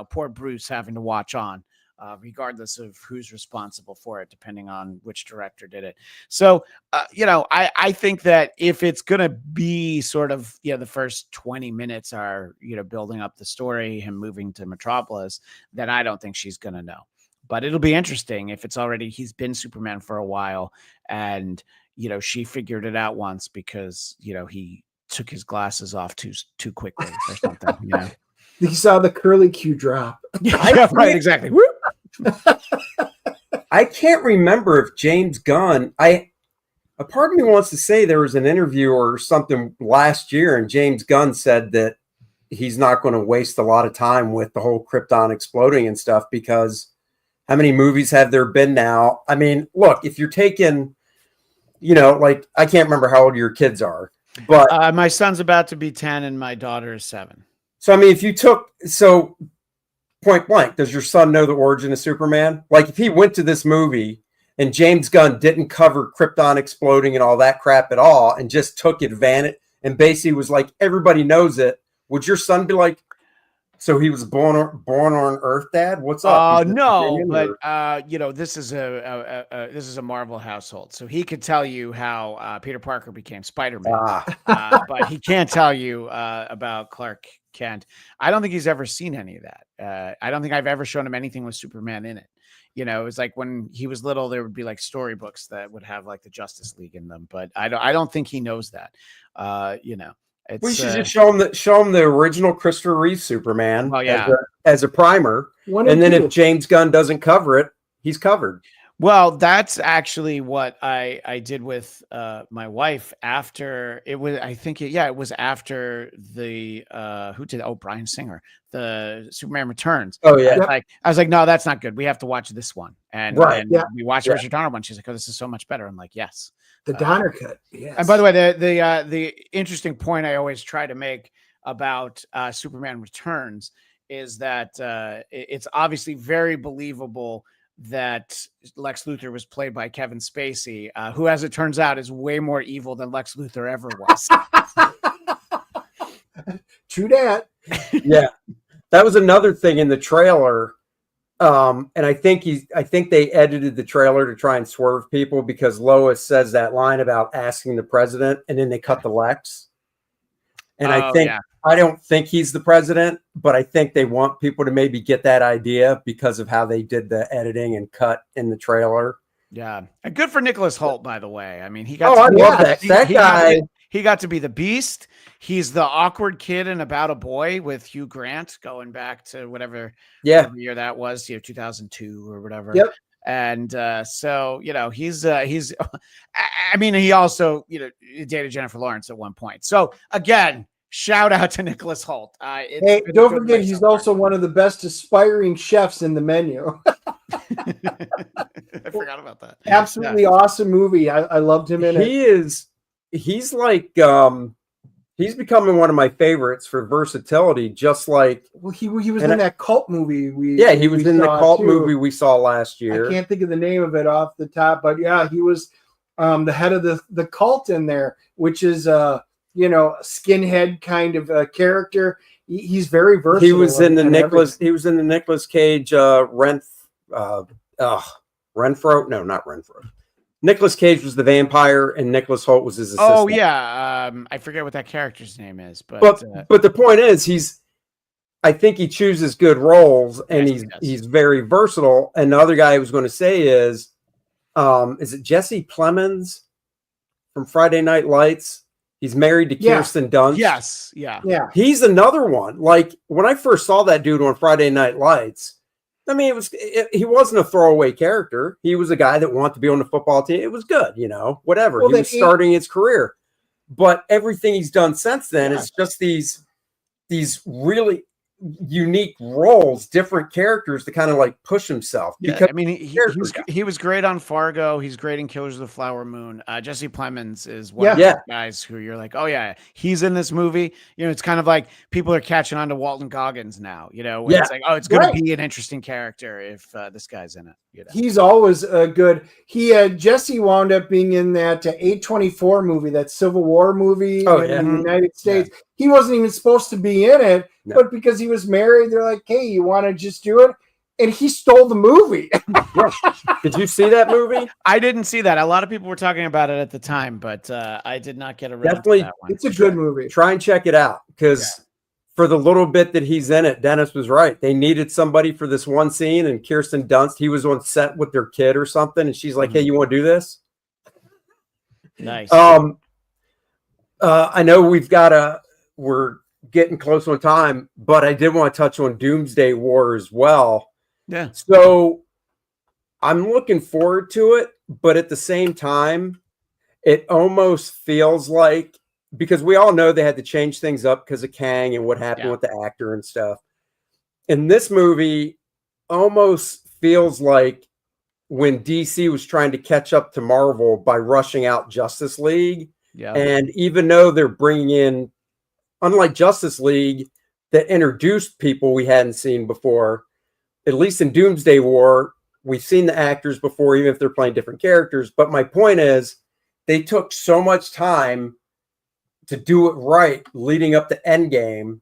Poor Bruce having to watch on. regardless of who's responsible for it, depending on which director did it. So, I think that if it's going to be sort of, the first 20 minutes are, building up the story, him moving to Metropolis, then I don't think she's going to know. But it'll be interesting if it's already, he's been Superman for a while and, she figured it out once because, he took his glasses off too quickly or something, You saw the curly Q drop. Yeah, right, exactly. I can't remember if James Gunn, a part of me wants to say there was an interview or something last year and James Gunn said that he's not going to waste a lot of time with the whole Krypton exploding and stuff because how many movies have there been now? I mean, look, if you're taking, like I can't remember how old your kids are, but my son's about to be 10 and my daughter is 7. So, I mean, if you took, point blank, does your son know the origin of Superman? Like if he went to this movie and James Gunn didn't cover Krypton exploding and all that crap at all and just took advantage and basically was like, everybody knows it. Would your son be like, so he was born on Earth, Dad? What's up? No, but this is a Marvel household, so he could tell you how Peter Parker became Spider-Man, but he can't tell you about Clark Kent. I don't think he's ever seen any of that. I don't think I've ever shown him anything with Superman in it. It was like when he was little, there would be like storybooks that would have like the Justice League in them, but I don't think he knows that. We should just show him the original Christopher Reeve Superman as a primer. And then if James Gunn doesn't cover it, he's covered. Well, that's actually what I did with my wife after it was, I think it was after the Bryan Singer, the Superman Returns. Oh yeah. I was like, no, that's not good. We have to watch this one. And we watched the Richard Donner one. She's like, oh, this is so much better. I'm like, yes. The Donner cut. Yes. And by the way, the interesting point I always try to make about Superman Returns is that it's obviously very believable that Lex Luthor was played by Kevin Spacey, who, as it turns out, is way more evil than Lex Luthor ever was. True that. Yeah, that was another thing in the trailer. And I think they edited the trailer to try and swerve people because Lois says that line about asking the president, and then they cut the Lex. And I don't think he's the president, but I think they want people to maybe get that idea because of how they did the editing and cut in the trailer. Yeah, and good for Nicholas Hoult, by the way. I mean, he got. I love that. That guy. He got to be the Beast. He's the awkward kid in About a Boy with Hugh Grant, going back to whatever year that was, 2002 or whatever. Yep. And so he's I mean, he also dated Jennifer Lawrence at one point. So again, shout out to Nicholas Hoult. Hey, don't forget he's also one of the best aspiring chefs in the menu. I forgot about that. Absolutely awesome movie. I loved him in it. He's like he's becoming one of my favorites for versatility, just like he was in that cult movie he was in the cult movie we saw last year. I can't think of the name of it off the top, but yeah, he was the head of the cult in there, which is skinhead kind of character. He's very versatile. He was in the Nicolas Cage Renfro. No, not Renfro. Nicolas Cage was the vampire, and Nicholas Hoult was his assistant. Oh yeah, I forget what that character's name is, but the point is, I think he chooses good roles, and he's very versatile. And the other guy I was going to say is it Jesse Plemons from Friday Night Lights? He's married to Kirsten Dunst. Yes, yeah. He's another one. Like when I first saw that dude on Friday Night Lights. I mean, he wasn't a throwaway character. He was a guy that wanted to be on the football team. It was good, whatever. Well, he was starting his career. But everything he's done since then is just these really unique roles, different characters to kind of like push himself. Because I mean, he was great on Fargo. He's great in Killers of the Flower Moon. Jesse Plemons is one of the guys who you're like, oh yeah, he's in this movie. It's kind of like people are catching on to Walton Goggins now. It's like, oh, it's going to be an interesting character if this guy's in it. He's always good. Jesse wound up being in that A24 movie, that Civil War movie in the United States. Yeah. He wasn't even supposed to be in it, but because he was married, they're like, hey, you want to just do it? and he stole the movie. Did you see that movie? I didn't see that. A lot of people were talking about it at the time, but I did not get around Definitely, to that one. It's a good movie. Try and check it out, because for the little bit that he's in it, Dennis was right. They needed somebody for this one scene, and Kirsten Dunst, he was on set with their kid or something, and she's like, "Hey, you want to do this?" Nice. I know we're getting close on time, but I did want to touch on Doomsday War as well. Yeah. So I'm looking forward to it, but at the same time, it almost feels like, because we all know they had to change things up because of Kang and what happened with the actor and stuff. And this movie almost feels like when DC was trying to catch up to Marvel by rushing out Justice League. Yeah. And even though they're bringing in, unlike Justice League that introduced people we hadn't seen before, at least in Doomsday War, we've seen the actors before, even if they're playing different characters. But my point is, they took so much time to do it right leading up to Endgame.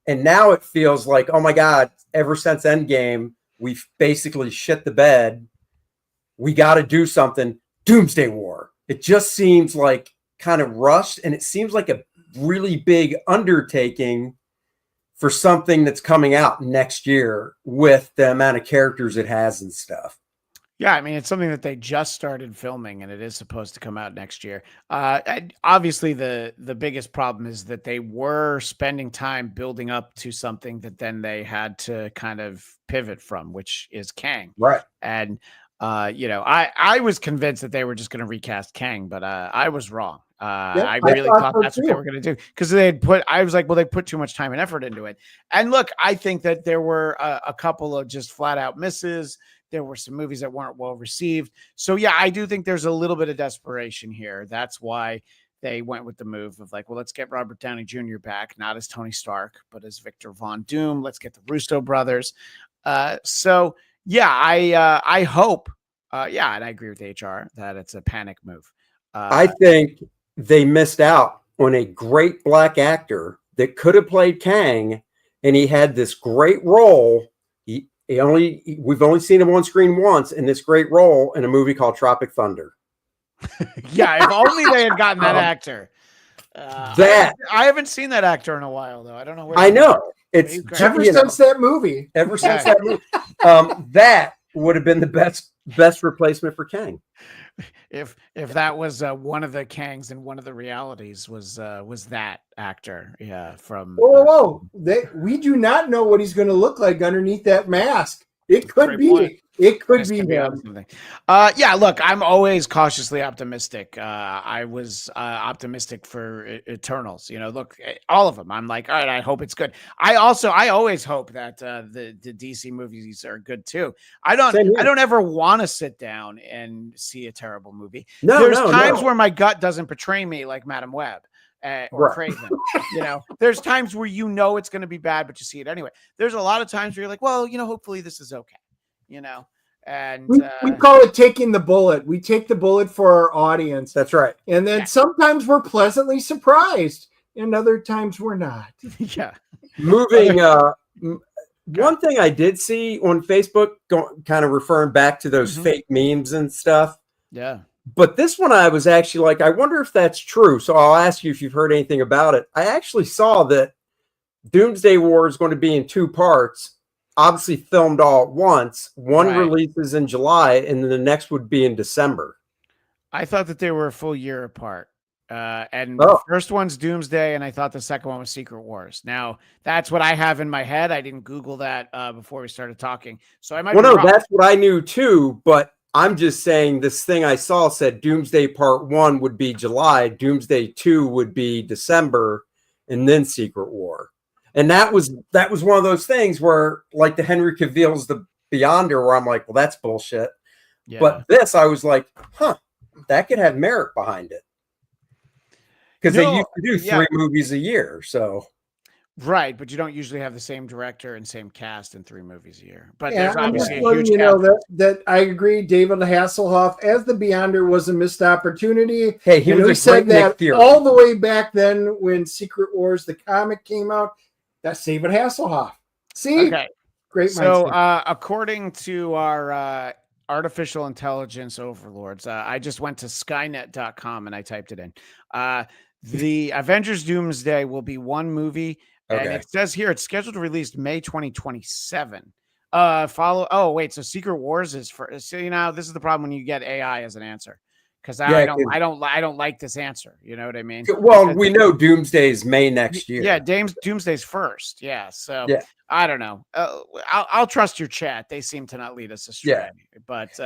And now it feels like, oh my God, ever since Endgame, we've basically shit the bed. We got to do something. Doomsday War. It just seems like kind of rushed, and it seems like a really big undertaking for something that's coming out next year with the amount of characters it has and stuff. Yeah, I mean, it's something that they just started filming, and it is supposed to come out next year. Obviously, the biggest problem is that they were spending time building up to something that then they had to kind of pivot from, which is Kang. Right. And, I was convinced that they were just going to recast Kang, but I was wrong. I really thought that's what they were going to do, because I was like, well, they put too much time and effort into it. And look, I think that there were a couple of just flat out misses. There were some movies that weren't well received. So yeah, I do think there's a little bit of desperation here. That's why they went with the move of like, well, let's get Robert Downey Jr. back, not as Tony Stark, but as Victor Von Doom. Let's get the Russo brothers. So yeah, I hope, and I agree with HR that it's a panic move. I think they missed out on a great black actor that could have played Kang, and he had this great role. We've only seen him on screen once in this great role in a movie called Tropic Thunder. Yeah, if only they had gotten that actor. I haven't seen that actor in a while, though. I don't know where. I know it's ever since that movie. Ever since that movie, that would have been the best replacement for Kang. If that was one of the Kangs in one of the realities was that actor, from whoa. We do not know what he's going to look like underneath that mask. It could be him. Look, I'm always cautiously optimistic. I was optimistic for Eternals. Look, all of them. I'm like, all right, I hope it's good. I always hope that the DC movies are good too. I don't ever want to sit down and see a terrible movie. There's times where my gut doesn't betray me, like Madam Web. Or Craven. There's times where it's going to be bad, but you see it anyway. There's a lot of times where you're like, well, hopefully this is okay. And we call it taking the bullet. We take the bullet for our audience. That's right. And then sometimes we're pleasantly surprised, and other times we're not. Yeah. Moving. One thing I did see on Facebook, kind of referring back to those fake memes and stuff. Yeah. But this one, I was actually like, I wonder if that's true. So I'll ask you if you've heard anything about it. I actually saw that Doomsday War is going to be in 2 parts. Obviously filmed all at once. One releases in July, and then the next would be in December. I thought that they were a full year apart. The first one's Doomsday, and I thought the second one was Secret Wars. Now, that's what I have in my head. I didn't Google that before we started talking. So I might be wrong. That's what I knew too, but I'm just saying this thing I saw said Doomsday Part 1 would be July, Doomsday 2 would be December, and then Secret War. And that was one of those things where, like, the Henry Cavill's The Beyonder, where I'm like, well, that's bullshit. Yeah. But this, I was like, that could have merit behind it. Because they used to do 3 movies a year, so. Right, but you don't usually have the same director and same cast in 3 movies a year. But there's obviously a huge gap. That I agree. David Hasselhoff as the Beyonder was a missed opportunity. Hey, he said that all the way back then when Secret Wars the comic came out. That's David Hasselhoff. See, Great So, mindset. according to our artificial intelligence overlords, I just went to Skynet.com and I typed it in. The Avengers Doomsday will be one movie, and Okay. it says here it's scheduled to release May 2027. Oh, wait, so Secret Wars is for. So, this is the problem when you get AI as an answer, because Yeah. I don't like this answer. You know what I mean? Well, Because we know Doomsday is May next year. yeah, Doomsday's first. Yeah, so Yeah. I don't know. I'll trust your chat. They seem to not lead us astray. Yeah. But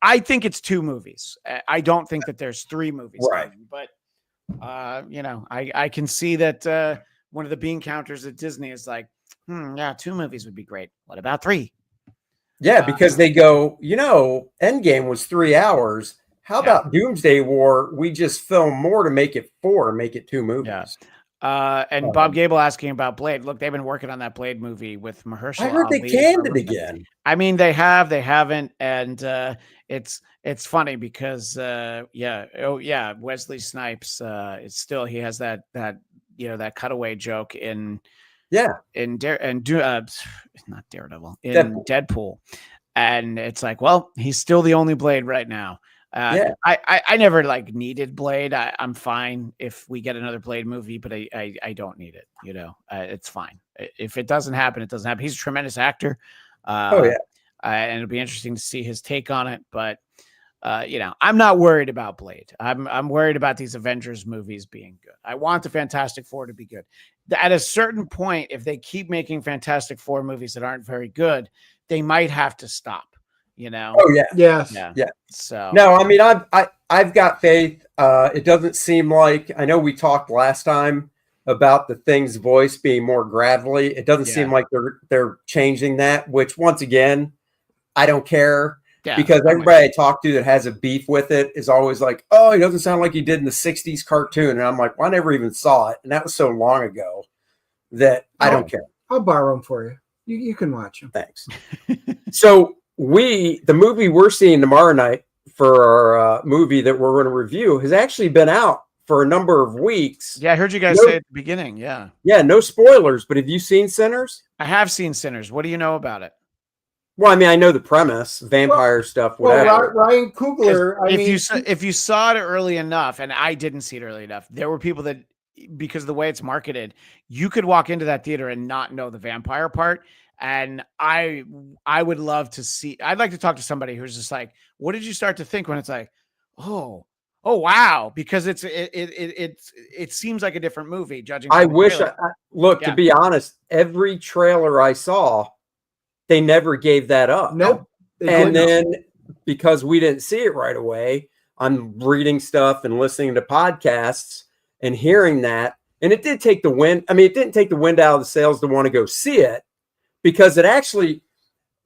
I think it's 2 movies. I don't think that there's 3 movies Right. coming. But I can see that one of the bean counters at Disney is like, yeah, 2 movies would be great. What about 3? Yeah, because they go, Endgame was 3 hours. How about Doomsday War? We just film more to make it 4, make it 2 movies. Yeah. And Bob Gable asking about Blade. Look, they've been working on that Blade movie with Mahershala I heard they Ali canned for a it little bit. again. I mean, they haven't, and it's funny because Wesley Snipes is still, he has that that cutaway joke in not Daredevil, in Deadpool. And it's like, well, he's still the only Blade right now. I never needed Blade. I'm fine if we get another Blade movie, but I don't need it. It's fine. If it doesn't happen, it doesn't happen. He's a tremendous actor. And it'll be interesting to see his take on it. But I'm not worried about Blade. I'm worried about these Avengers movies being good. I want the Fantastic Four to be good. At a certain point, if they keep making Fantastic Four movies that aren't very good, they might have to stop. Oh yeah. Yes. Yeah. So no, I mean, I've got faith. It doesn't seem like, I know we talked last time about the Thing's voice being more gravelly. It doesn't seem like they're changing that, which once again, I don't care. Yeah, because everybody I talk to that has a beef with it is always like, oh, he doesn't sound like he did in the 60s cartoon. And I'm like, well, I never even saw it. And that was so long ago that I don't care. I'll borrow them for you. You can watch them. Thanks. So the movie we're seeing tomorrow night for our movie that we're going to review has actually been out for a number of weeks. Yeah, I heard you guys say at the beginning. Yeah. Yeah, no spoilers, but have you seen Sinners? I have seen Sinners. What do you know about it? Well, I mean, I know the premise, vampire stuff, whatever. Well, Ryan Coogler, if you saw it early enough, and I didn't see it early enough, there were people that, because of the way it's marketed, you could walk into that theater and not know the vampire part. And I would love to see, I'd like to talk to somebody who's just like, what did you start to think when it's like, oh wow, because it seems like a different movie. Judging, I wish to be honest, every trailer I saw, they never gave that up. Nope. And then because we didn't see it right away, I'm reading stuff and listening to podcasts and hearing that. And it did take the wind. I mean, it didn't take the wind out of the sails to want to go see it, because it actually,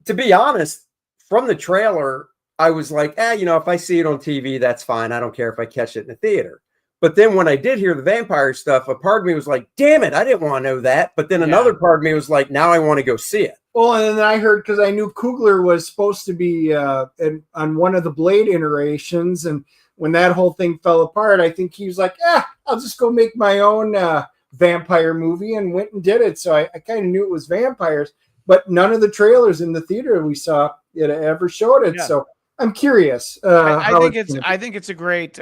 to be honest, from the trailer, I was like, if I see it on TV, that's fine. I don't care if I catch it in the theater. But then when I did hear the vampire stuff, a part of me was like, damn it, I didn't want to know that. But then another part of me was like, now I want to go see it. Well, and then I heard, because I knew Coogler was supposed to be on one of the Blade iterations. And when that whole thing fell apart, I think he was like, I'll just go make my own vampire movie, and went and did it. So I kind of knew it was vampires, but none of the trailers in the theater we saw ever showed it. Yeah. So I'm curious. I think it's a great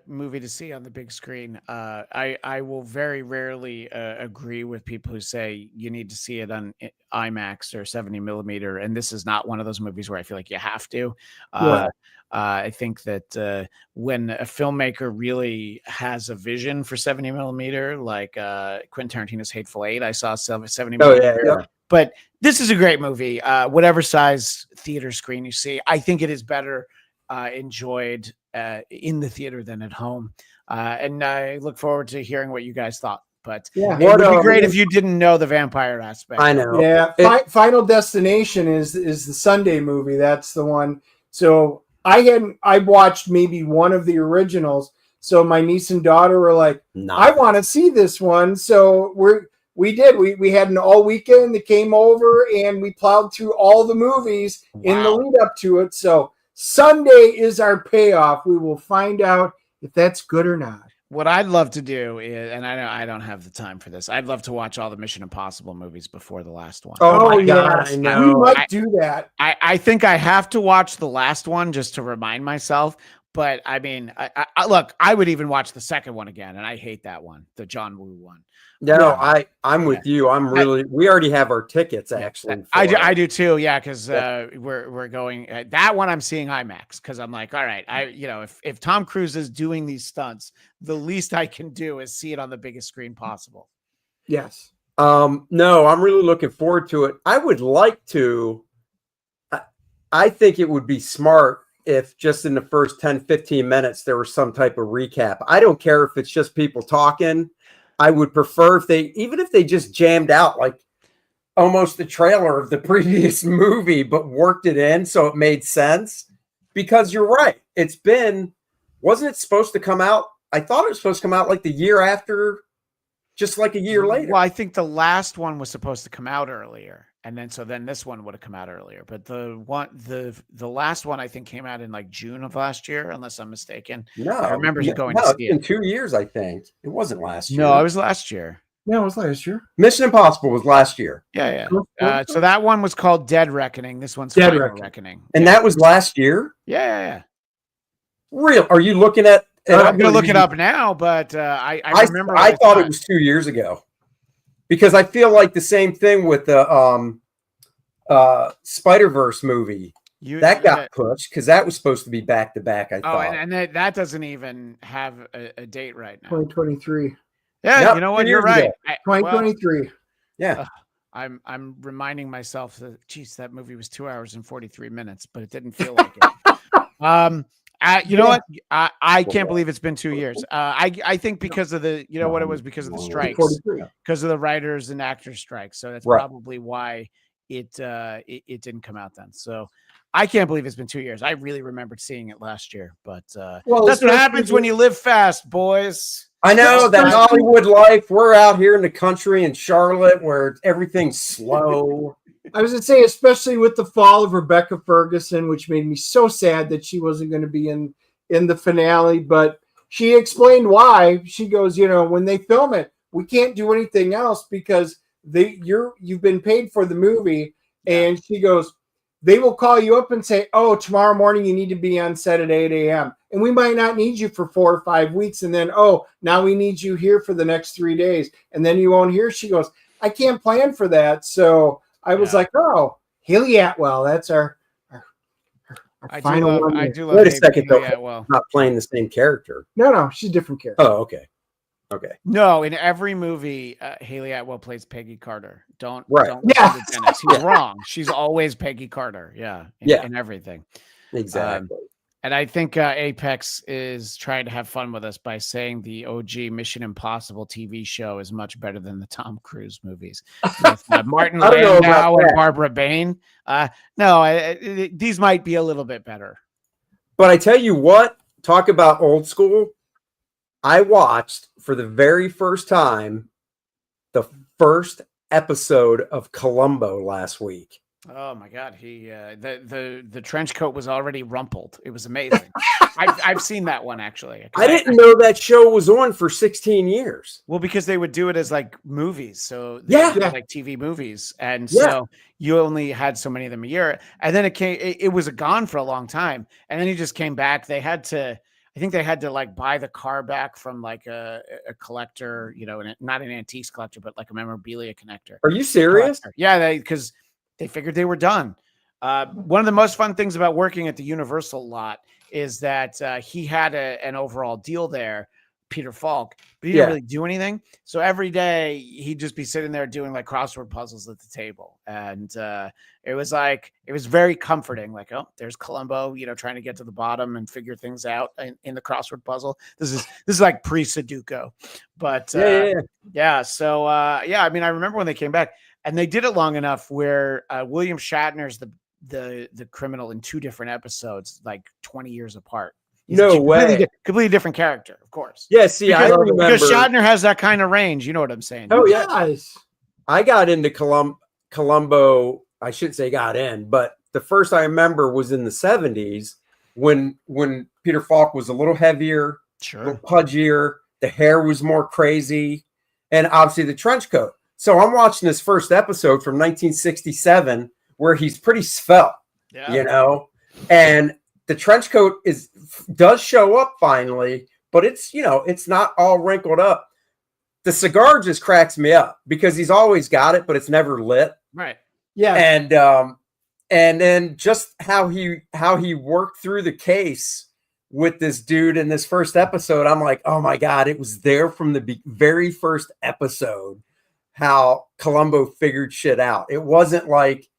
movie to see on the big screen. I will very rarely agree with people who say you need to see it on IMAX or 70 millimeter. And this is not one of those movies where I feel like you have to. I think that when a filmmaker really has a vision for 70 millimeter, like Quentin Tarantino's Hateful Eight, I saw 70 millimeter. Yeah. But this is a great movie. Whatever size theater screen you see, I think it is better enjoyed in the theater than at home. And I look forward to hearing what you guys thought. But it would be great if you didn't know the vampire aspect. I know. Yeah. Final Destination is the Sunday movie. That's the one. So I watched maybe one of the originals. So my niece and daughter were like, I want to see this one. So we did. We had an all weekend that came over, and we plowed through all the movies in the lead up to it. So Sunday is our payoff. We will find out if that's good or not. What I'd love to do is, and I don't have the time for this. I'd love to watch all the Mission Impossible movies before the last one. Oh my yeah. God, I know. We might do that. I think I have to watch the last one just to remind myself. But I mean, look, I would even watch the second one again, and I hate that one, the John Woo one. No, I'm with you. We already have our tickets actually. I do too. Yeah. Cause, we're going, that one I'm seeing IMAX. Cause I'm like, all right, if Tom Cruise is doing these stunts, the least I can do is see it on the biggest screen possible. Yes. No, I'm really looking forward to it. I would like to, I think it would be smart if just in the first 10, 15 minutes, there was some type of recap. I don't care if it's just people talking. I would prefer even if they just jammed out like almost the trailer of the previous movie, but worked it in so it made sense. Because you're right. Wasn't it supposed to come out? I thought it was supposed to come out like the year after, just like a year later. Well, I think the last one was supposed to come out earlier. And then this one would have come out earlier. But the last one I think came out in like June of last year, unless I'm mistaken. No, I remember going to see it. In 2 years, I think. It wasn't last year. No, it was last year. Yeah, it was last year. Mission Impossible was last year. Yeah. So that one was called Dead Reckoning. This one's Dead Final Reckoning. And that was last year? Yeah. Real? Are you looking at I'm going to look it up now, but I remember. I thought it was 2 years ago. Because I feel like the same thing with the Spider-Verse movie. That got pushed because that was supposed to be back to back, I thought. And that doesn't even have a date right now. 2023. Yeah, yep, you know what? You're right. 2023. Yeah. I'm reminding myself that, geez, that movie was 2 hours and 43 minutes, but it didn't feel like it. You know what? I can't believe it's been 2 years. I think because of the, it was because of the strikes, because of the writers and actors strikes. So that's probably why it didn't come out then. So I can't believe it's been 2 years. I really remembered seeing it last year, but that's what happens when you live fast, boys. I know that Hollywood life. We're out here in the country in Charlotte where everything's slow. I was going to say, especially with the fall of Rebecca Ferguson, which made me so sad that she wasn't going to be in the finale. But she explained why. She goes, when they film it, we can't do anything else because you've been paid for the movie. And she goes, they will call you up and say, oh, tomorrow morning you need to be on set at 8 a.m. And we might not need you for 4 or 5 weeks. And then, now we need you here for the next 3 days. And then you won't hear. She goes, I can't plan for that. So I was like, oh, Haley Atwell. That's our final one. I do love Wait a second, though. Atwell. Not playing the same character. No, she's a different character. Oh, okay. No, in every movie, Haley Atwell plays Peggy Carter. Don't listen to Dennis. He's wrong. She's always Peggy Carter. Yeah. In everything. Exactly. And I think Apex is trying to have fun with us by saying the OG Mission Impossible TV show is much better than the Tom Cruise movies. With, Martin Landau and Barbara Bain. These might be a little bit better. But I tell you what, talk about old school. I watched for the very first time the first episode of Columbo last week. Oh my God! The trench coat was already rumpled. It was amazing. I've seen that one actually. I didn't know that show was on for 16 years. Well, because they would do it as like movies, so like TV movies, and so you only had so many of them a year. And then it was gone for a long time, and then he just came back. I think they had to like buy the car back from like a collector, not an antiques collector, but like a memorabilia connector. Are you serious? Collector. Yeah, because they figured they were done. One of the most fun things about working at the Universal lot is that he had an overall deal there, Peter Falk, but he didn't really do anything. So every day he'd just be sitting there doing like crossword puzzles at the table. And it was very comforting. Like, oh, there's Columbo, trying to get to the bottom and figure things out in the crossword puzzle. This is like pre-Sudoku, but yeah. So I mean, I remember when they came back. And they did it long enough where William Shatner's the criminal in 2 different episodes, like 20 years apart. He's completely different character, of course. Yeah, see, I remember. Because Shatner has that kind of range. You know what I'm saying? Oh, yeah. I got into Columbo. I shouldn't say got in, but the first I remember was in the 70s when Peter Falk was a little heavier, a little pudgier, The hair was more crazy, and obviously the trench coat. So I'm watching this first episode from 1967 where he's pretty svelte, and the trench coat does show up finally, but it's not all wrinkled up. The cigar just cracks me up because he's always got it, but it's never lit. Right. Yeah. And then just how he worked through the case with this dude in this first episode, I'm like, oh my God, it was there from the very first episode how Columbo figured shit out. It wasn't like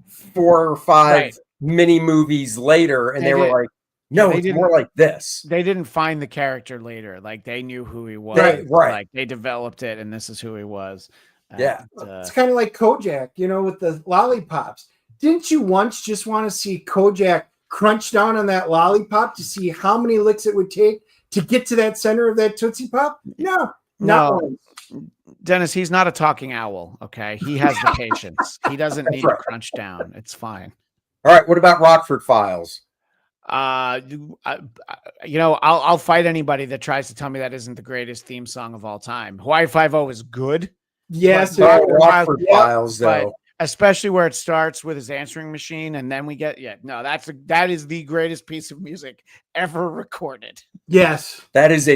4 or 5 mini movies later and they were like, no, it's more like this. They didn't find the character later. Like they knew who he was. Right. Like they developed it and this is who he was. It's kind of like Kojak, with the lollipops. Didn't you once just want to see Kojak crunch down on that lollipop to see how many licks it would take to get to that center of that Tootsie Pop? No, not once. Dennis, he's not a talking owl. Okay. He has the patience. He doesn't need to crunch down. It's fine. All right. What about Rockford Files? I'll fight anybody that tries to tell me that isn't the greatest theme song of all time. Hawaii Five-0 is good. Yes. Rockford Files, though. Especially where it starts with his answering machine, and then we get that is the greatest piece of music ever recorded. Yes, that's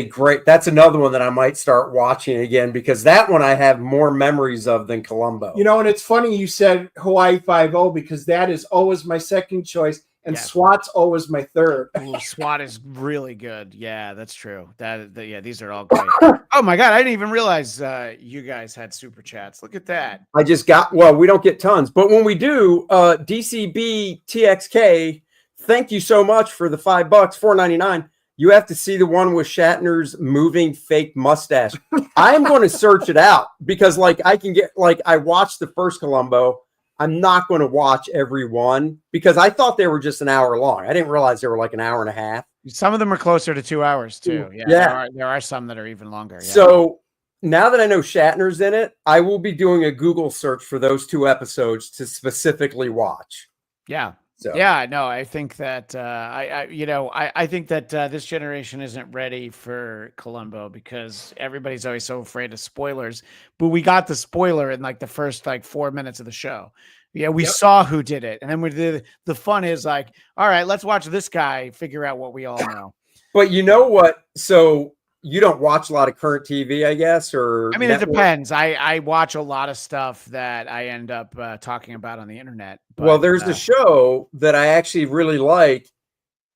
another one that I might start watching again because that one I have more memories of than Columbo. And it's funny you said Hawaii Five-0 because that is always my second choice, and SWAT's always my third. Ooh, SWAT is really good. Yeah, that's true. These are all great. Oh my God, I didn't even realize you guys had super chats. Look at that. I just we don't get tons, but when we do, DCB TXK, thank you so much for the $5, $4.99. You have to see the one with Shatner's moving fake mustache. I'm going to search it out because I watched the first Columbo. I'm not going to watch every one because I thought they were just an hour long. I didn't realize they were like an hour and a half. Some of them are closer to 2 hours too. Yeah. There are some that are even longer. Yeah. So now that I know Shatner's in it, I will be doing a Google search for those 2 episodes to specifically watch. Yeah. So. Yeah, no, I think that I think that this generation isn't ready for Columbo because everybody's always so afraid of spoilers. But we got the spoiler in like the first 4 minutes of the show. Yeah, we saw who did it, and then we did. The fun is like, all right, let's watch this guy figure out what we all know. But you know what? So you don't watch a lot of current TV, I guess, or I mean, it depends. I watch a lot of stuff that I end up talking about on the internet. But, there's a show that I actually really like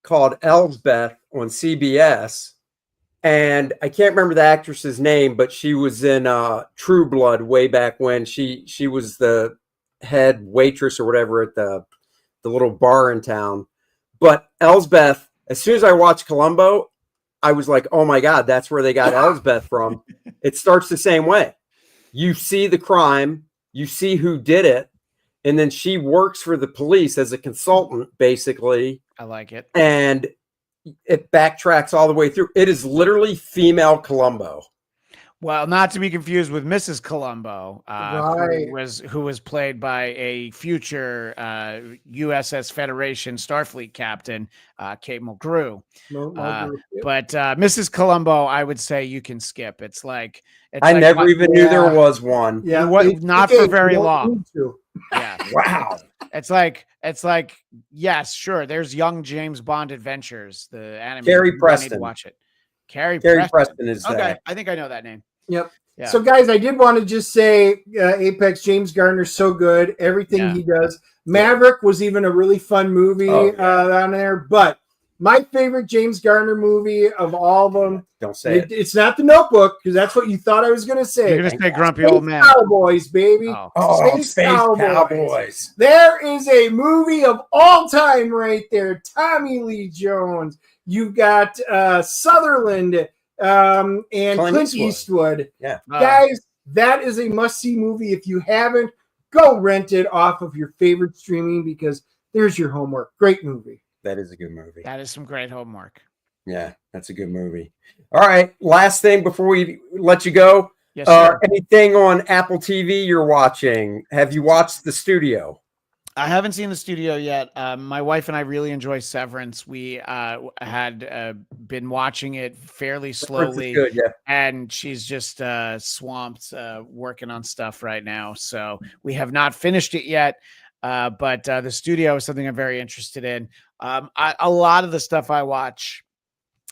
called Elsbeth on CBS, and I can't remember the actress's name, but she was in True Blood way back when. She was the head waitress or whatever at the little bar in town. But Elsbeth, as soon as I watched Columbo, I was like, oh my God, that's where they got Elsbeth from. It starts the same way. You see the crime, you see who did it, and then she works for the police as a consultant, basically. I like it. And it backtracks all the way through. It is literally female Columbo. Well, not to be confused with Mrs. Columbo, right. who was played by a future USS Federation Starfleet captain, Kate Mulgrew. But Mrs. Columbo, I would say you can skip. I never even knew there was one. Yeah, not for very long. Yeah. Wow. It's like, yes, sure. There's Young James Bond Adventures, the anime. Carrie Preston. Need to watch it. Carrie Preston is okay. that. I think I know that name. Yep. Yeah. So, guys, I did want to just say Apex, James Garner's so good. Everything he does. Maverick was even a really fun movie on there. But my favorite James Garner movie of all of them. Don't say it. It's not The Notebook because that's what you thought I was going to say. You're going to say Grumpy Old Man. Cowboys, baby. Space Cowboys. There is a movie of all time right there. Tommy Lee Jones. You've got Sutherland and Clint Eastwood. Yeah. Guys, that is a must-see movie. If you haven't, go rent it off of your favorite streaming because there's your homework. Great movie. That is a good movie. That is some great homework. Yeah, that's a good movie. All right, last thing before we let you go. Yes, sir. Anything on Apple TV you're watching? Have you watched The Studio? I haven't seen the studio yet. My wife and I really enjoy Severance. We had been watching it fairly Prince is slowly, good, yeah. and she's just swamped working on stuff right now. So we have not finished it yet. But the studio is something I'm very interested in. A lot of the stuff I watch,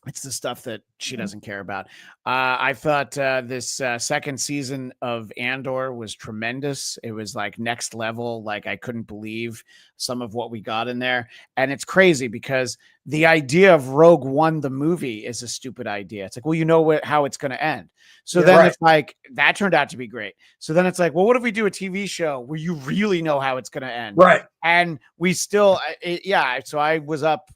it's the stuff that she doesn't care about. I thought this second season of Andor was tremendous. It was like next level. Like I couldn't believe some of what we got in there. And it's crazy because the idea of Rogue One, the movie, is a stupid idea. It's like, well, you know how it's going to end. So Yeah, then right. it's like, that turned out to be great. So then it's like, well, what if we do a TV show where you really know how it's going to end? Right. And we still, so I was up.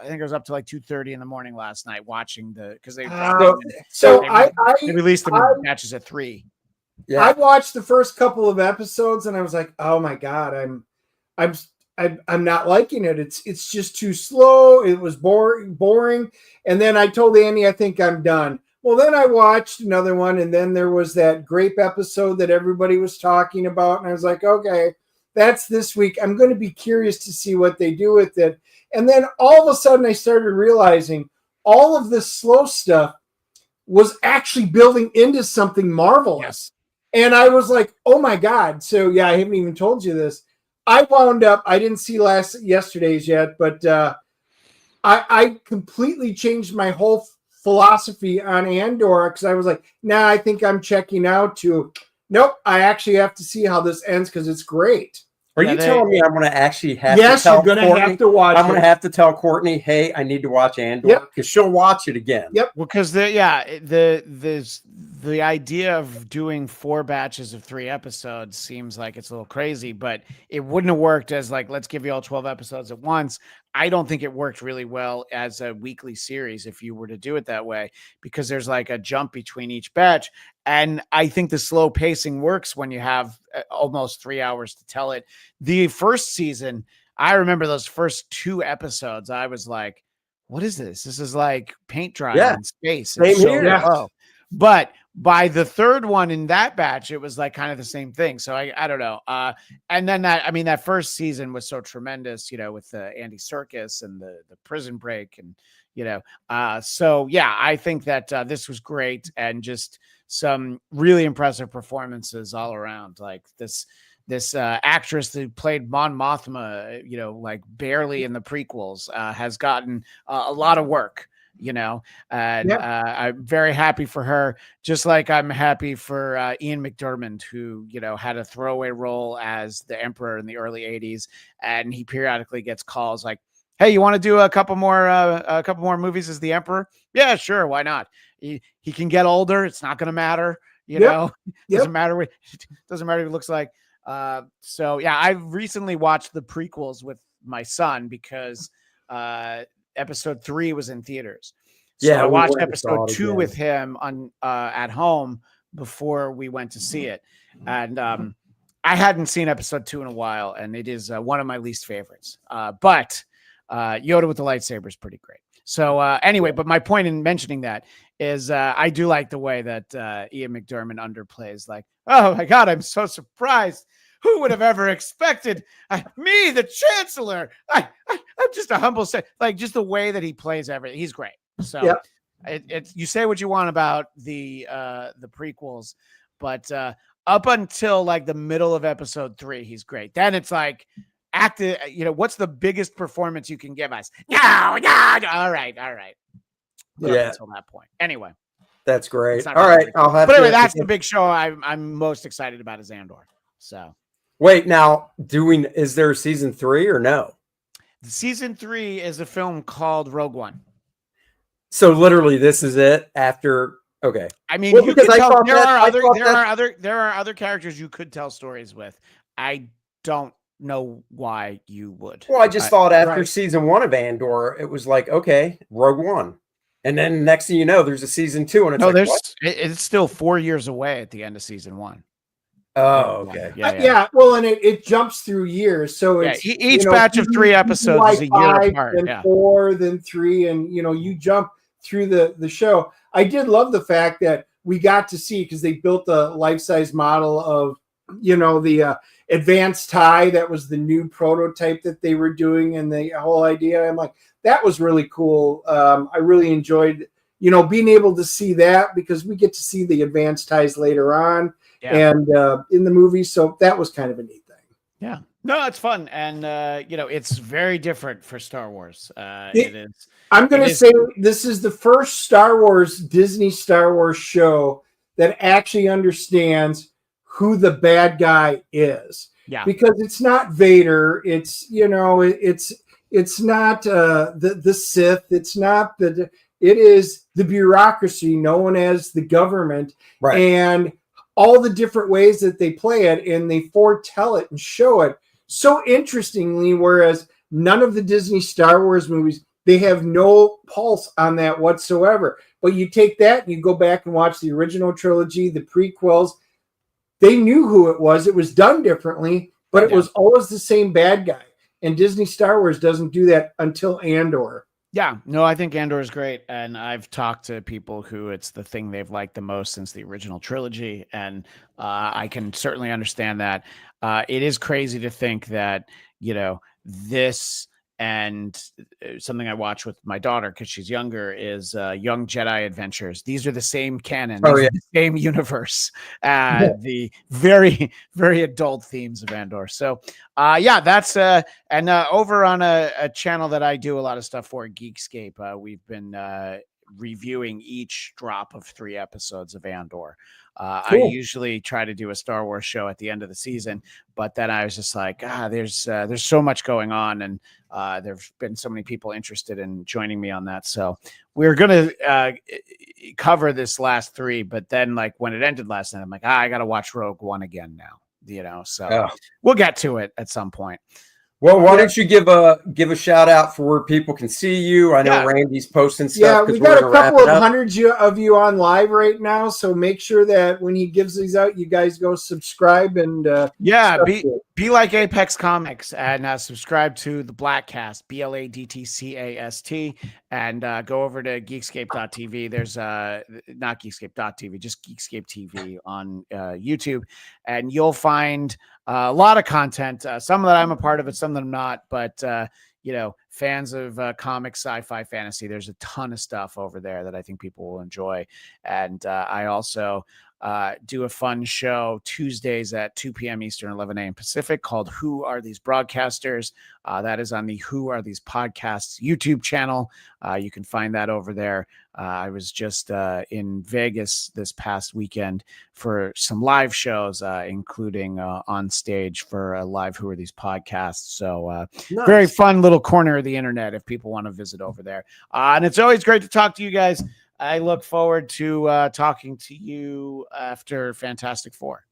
I think I was up to like 2:30 in the morning last night watching because they so they released them in batches at 3. Yeah. I watched the first couple of episodes and I was like, oh my God, I'm not liking it. It's just too slow. It was boring. And then I told Andy, I think I'm done. Well, then I watched another one, and then there was that grape episode that everybody was talking about, and I was like, okay, that's this week. I'm going to be curious to see what they do with it. And then all of a sudden I started realizing all of this slow stuff was actually building into something marvelous. Yes. And I was like, oh my God. So yeah, I haven't even told you this. I wound up, I didn't see yesterday's yet, but I completely changed my whole philosophy on Andor because I was like, nah, I think I'm checking out to, nope, I actually have to see how this ends because it's great. Are you telling me I'm going to actually have yes, to tell you're going to have to watch I'm going to have to tell Courtney, hey, I need to watch Andor because she'll watch it again. Yep. Well, because the idea of doing 4 batches of 3 episodes seems like it's a little crazy, but it wouldn't have worked as like, let's give you all 12 episodes at once. I don't think it worked really well as a weekly series if you were to do it that way, because there's like a jump between each batch. And I think the slow pacing works when you have almost 3 hours to tell it. The first season, I remember those first 2 episodes. I was like, what is this? This is like paint drying in space. It's Same here. slow. But by the third one in that batch, it was like kind of the same thing. So I don't know. And then that first season was so tremendous, with Andy Serkis and the prison break and, so yeah, I think that this was great and just some really impressive performances all around. Like this actress who played Mon Mothma, like barely in the prequels, has gotten a lot of work, and I'm very happy for her, just like I'm happy for Ian McDiarmid, who, had a throwaway role as the Emperor in the early 80s. And he periodically gets calls like, hey, you want to do a couple more movies as the Emperor? Yeah, sure. Why not? He can get older. It's not going to matter. Doesn't matter what he looks like. So yeah, I recently watched the prequels with my son because episode 3 was in theaters. So I watched episode 2 with him on at home before we went to see it. And I hadn't seen episode 2 in a while, and it is one of my least favorites. But Yoda with the lightsaber is pretty great. So anyway, but my point in mentioning that is I do like the way that Ian McDiarmid underplays, like, oh my God, I'm so surprised. Who would have ever expected me, the Chancellor? I'm just a humble like just the way that he plays everything. He's great. So you say what you want about the prequels, but up until like the middle of episode 3, he's great. Then it's like active. What's the biggest performance you can give us? No. All right. Yeah. Until that point. Anyway, that's great. All really right, I'll have. But anyway, that's the big show I'm most excited about is Andor. So. Wait, now is there season 3 or no? Season 3 is a film called Rogue One. So literally, this is it after. Okay. I mean, you could tell there are other characters you could tell stories with. I don't know why you would. Well, I just thought after season 1 of Andor, it was like, okay, Rogue One. And then next thing you know, there's a season 2, and it's still 4 years away at the end of season 1. Oh, okay. Yeah. Well, and it jumps through years. So it's each batch of 3 episodes is a year apart. Then 4, then 3, and you jump through the show. I did love the fact that we got to see, because they built a life-size model of the advanced tie, that was the new prototype that they were doing, and the whole idea. I'm like, that was really cool. I really enjoyed, being able to see that, because we get to see the advanced ties later on and in the movie. So that was kind of a neat thing. Yeah. No, it's fun. And, it's very different for Star Wars. It is. I'm going to say this is the first Disney Star Wars show that actually understands who the bad guy is. Yeah. Because it's not Vader. It's, it's not the Sith. It's not it is the bureaucracy known as the government. Right. And all the different ways that they play it, and they foretell it and show it so interestingly, whereas none of the Disney Star Wars movies, they have no pulse on that whatsoever. But you take that and you go back and watch the original trilogy, the prequels, they knew who it was. It was done differently, but it was always the same bad guy. And Disney Star Wars doesn't do that until Andor. Yeah, no, I think Andor is great. And I've talked to people who it's the thing they've liked the most since the original trilogy. And I can certainly understand that. It is crazy to think that, this and something I watch with my daughter because she's younger is Young Jedi Adventures. These are the same canon, the same universe, the very, very adult themes of Andor. So, that's and over on a channel that I do a lot of stuff for, Geekscape. We've been reviewing each drop of 3 episodes of Andor. Cool. I usually try to do a Star Wars show at the end of the season, but then I was just like, there's so much going on, and there've been so many people interested in joining me on that. So we're going to cover this last 3, but then like when it ended last night, I'm like, I got to watch Rogue One again now, so we'll get to it at some point. Well, why don't you give a shout out for where people can see you? I know Randy's posting stuff. Yeah, we got a couple of hundreds of you on live right now, so make sure that when he gives these out, you guys go subscribe and be like Apex Comics and subscribe to the Blattcast, BLADTCAST, and go over to Geekscape.tv. There's not Geekscape.tv, just Geekscape TV on YouTube, and you'll find a lot of content, some that I'm a part of it, some that I'm not, but fans of comics, sci-fi, fantasy, there's a ton of stuff over there that I think people will enjoy. And I also do a fun show Tuesdays at 2 p.m. Eastern, 11 a.m. Pacific, called Who Are These Broadcasters? That is on the Who Are These Podcasts YouTube channel. You can find that over there. I was just in Vegas this past weekend for some live shows, including on stage for a live Who Are These Podcasts. So nice. Very fun little corner of the internet if people want to visit over there. And it's always great to talk to you guys. I look forward to talking to you after Fantastic Four.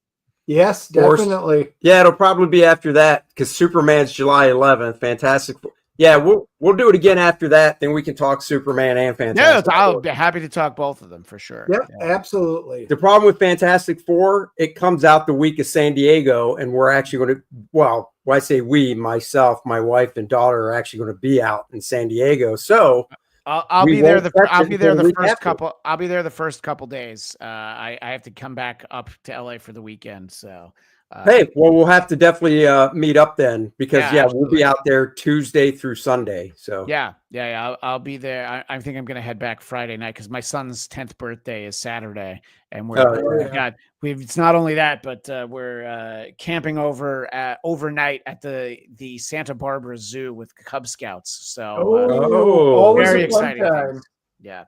Yes, definitely. Yeah, it'll probably be after that because Superman's July 11th. Fantastic Four. Yeah, we'll do it again after that. Then we can talk Superman and Fantastic Four. I'll be happy to talk both of them for sure. Yep, absolutely. The problem with Fantastic Four, it comes out the week of San Diego, and we're actually going to, when I say we, myself, my wife, and daughter are actually going to be out in San Diego. So I'll be there. I'll be there the first couple. I'll be there the first couple days. I have to come back up to LA for the weekend. So we'll have to definitely meet up then because we'll be out there Tuesday through Sunday. So I'll be there. I think I'm gonna head back Friday night because my son's 10th birthday is Saturday, and it's not only that, but we're camping overnight at the Santa Barbara Zoo with Cub Scouts. So very exciting. Yeah.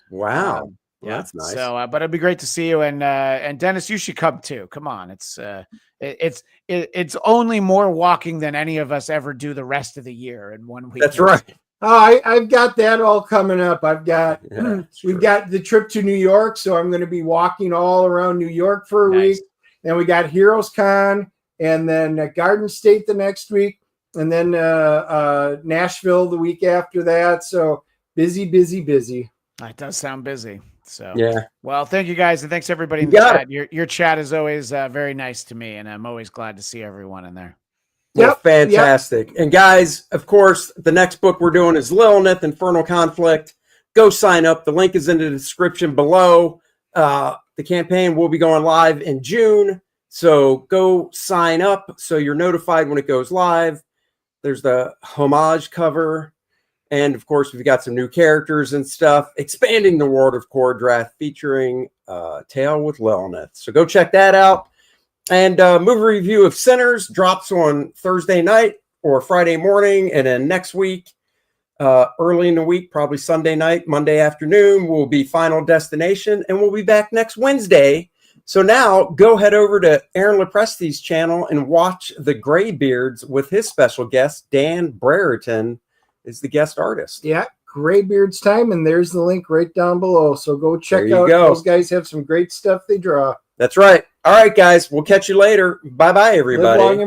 Wow. That's nice. So, but it'd be great to see you, and Dennis, you should come too. Come on, it's only more walking than any of us ever do the rest of the year in 1 week. That's right. Oh, I've got that all coming up. We've got the trip to New York, so I'm going to be walking all around New York for a week. Then we got Heroes Con, and then Garden State the next week, and then Nashville the week after that. So busy. It does sound busy. So well, thank you guys, and thanks everybody in the chat. Your chat is always very nice to me, and I'm always glad to see everyone in there. Well, fantastic. Yep. And guys, of course, the next book we're doing is Lilith, Infernal Conflict. Go sign up. The link is in the description below. The campaign will be going live in June. So go sign up so you're notified when it goes live. There's the homage cover. And of course, we've got some new characters and stuff, expanding the world of Core Draft featuring Tale with Lilith. So go check that out. And movie review of Sinners drops on Thursday night or Friday morning. And then next week, early in the week, probably Sunday night, Monday afternoon, will be Final Destination. And we'll be back next Wednesday. So now go head over to Aaron Lepresti's channel and watch The Graybeards with his special guest, Dan Brereton, is the guest artist. Yeah, Graybeard's time, and there's the link right down below. So go check out. Those guys have some great stuff they draw. That's right. All right, guys. We'll catch you later. Bye-bye, everybody.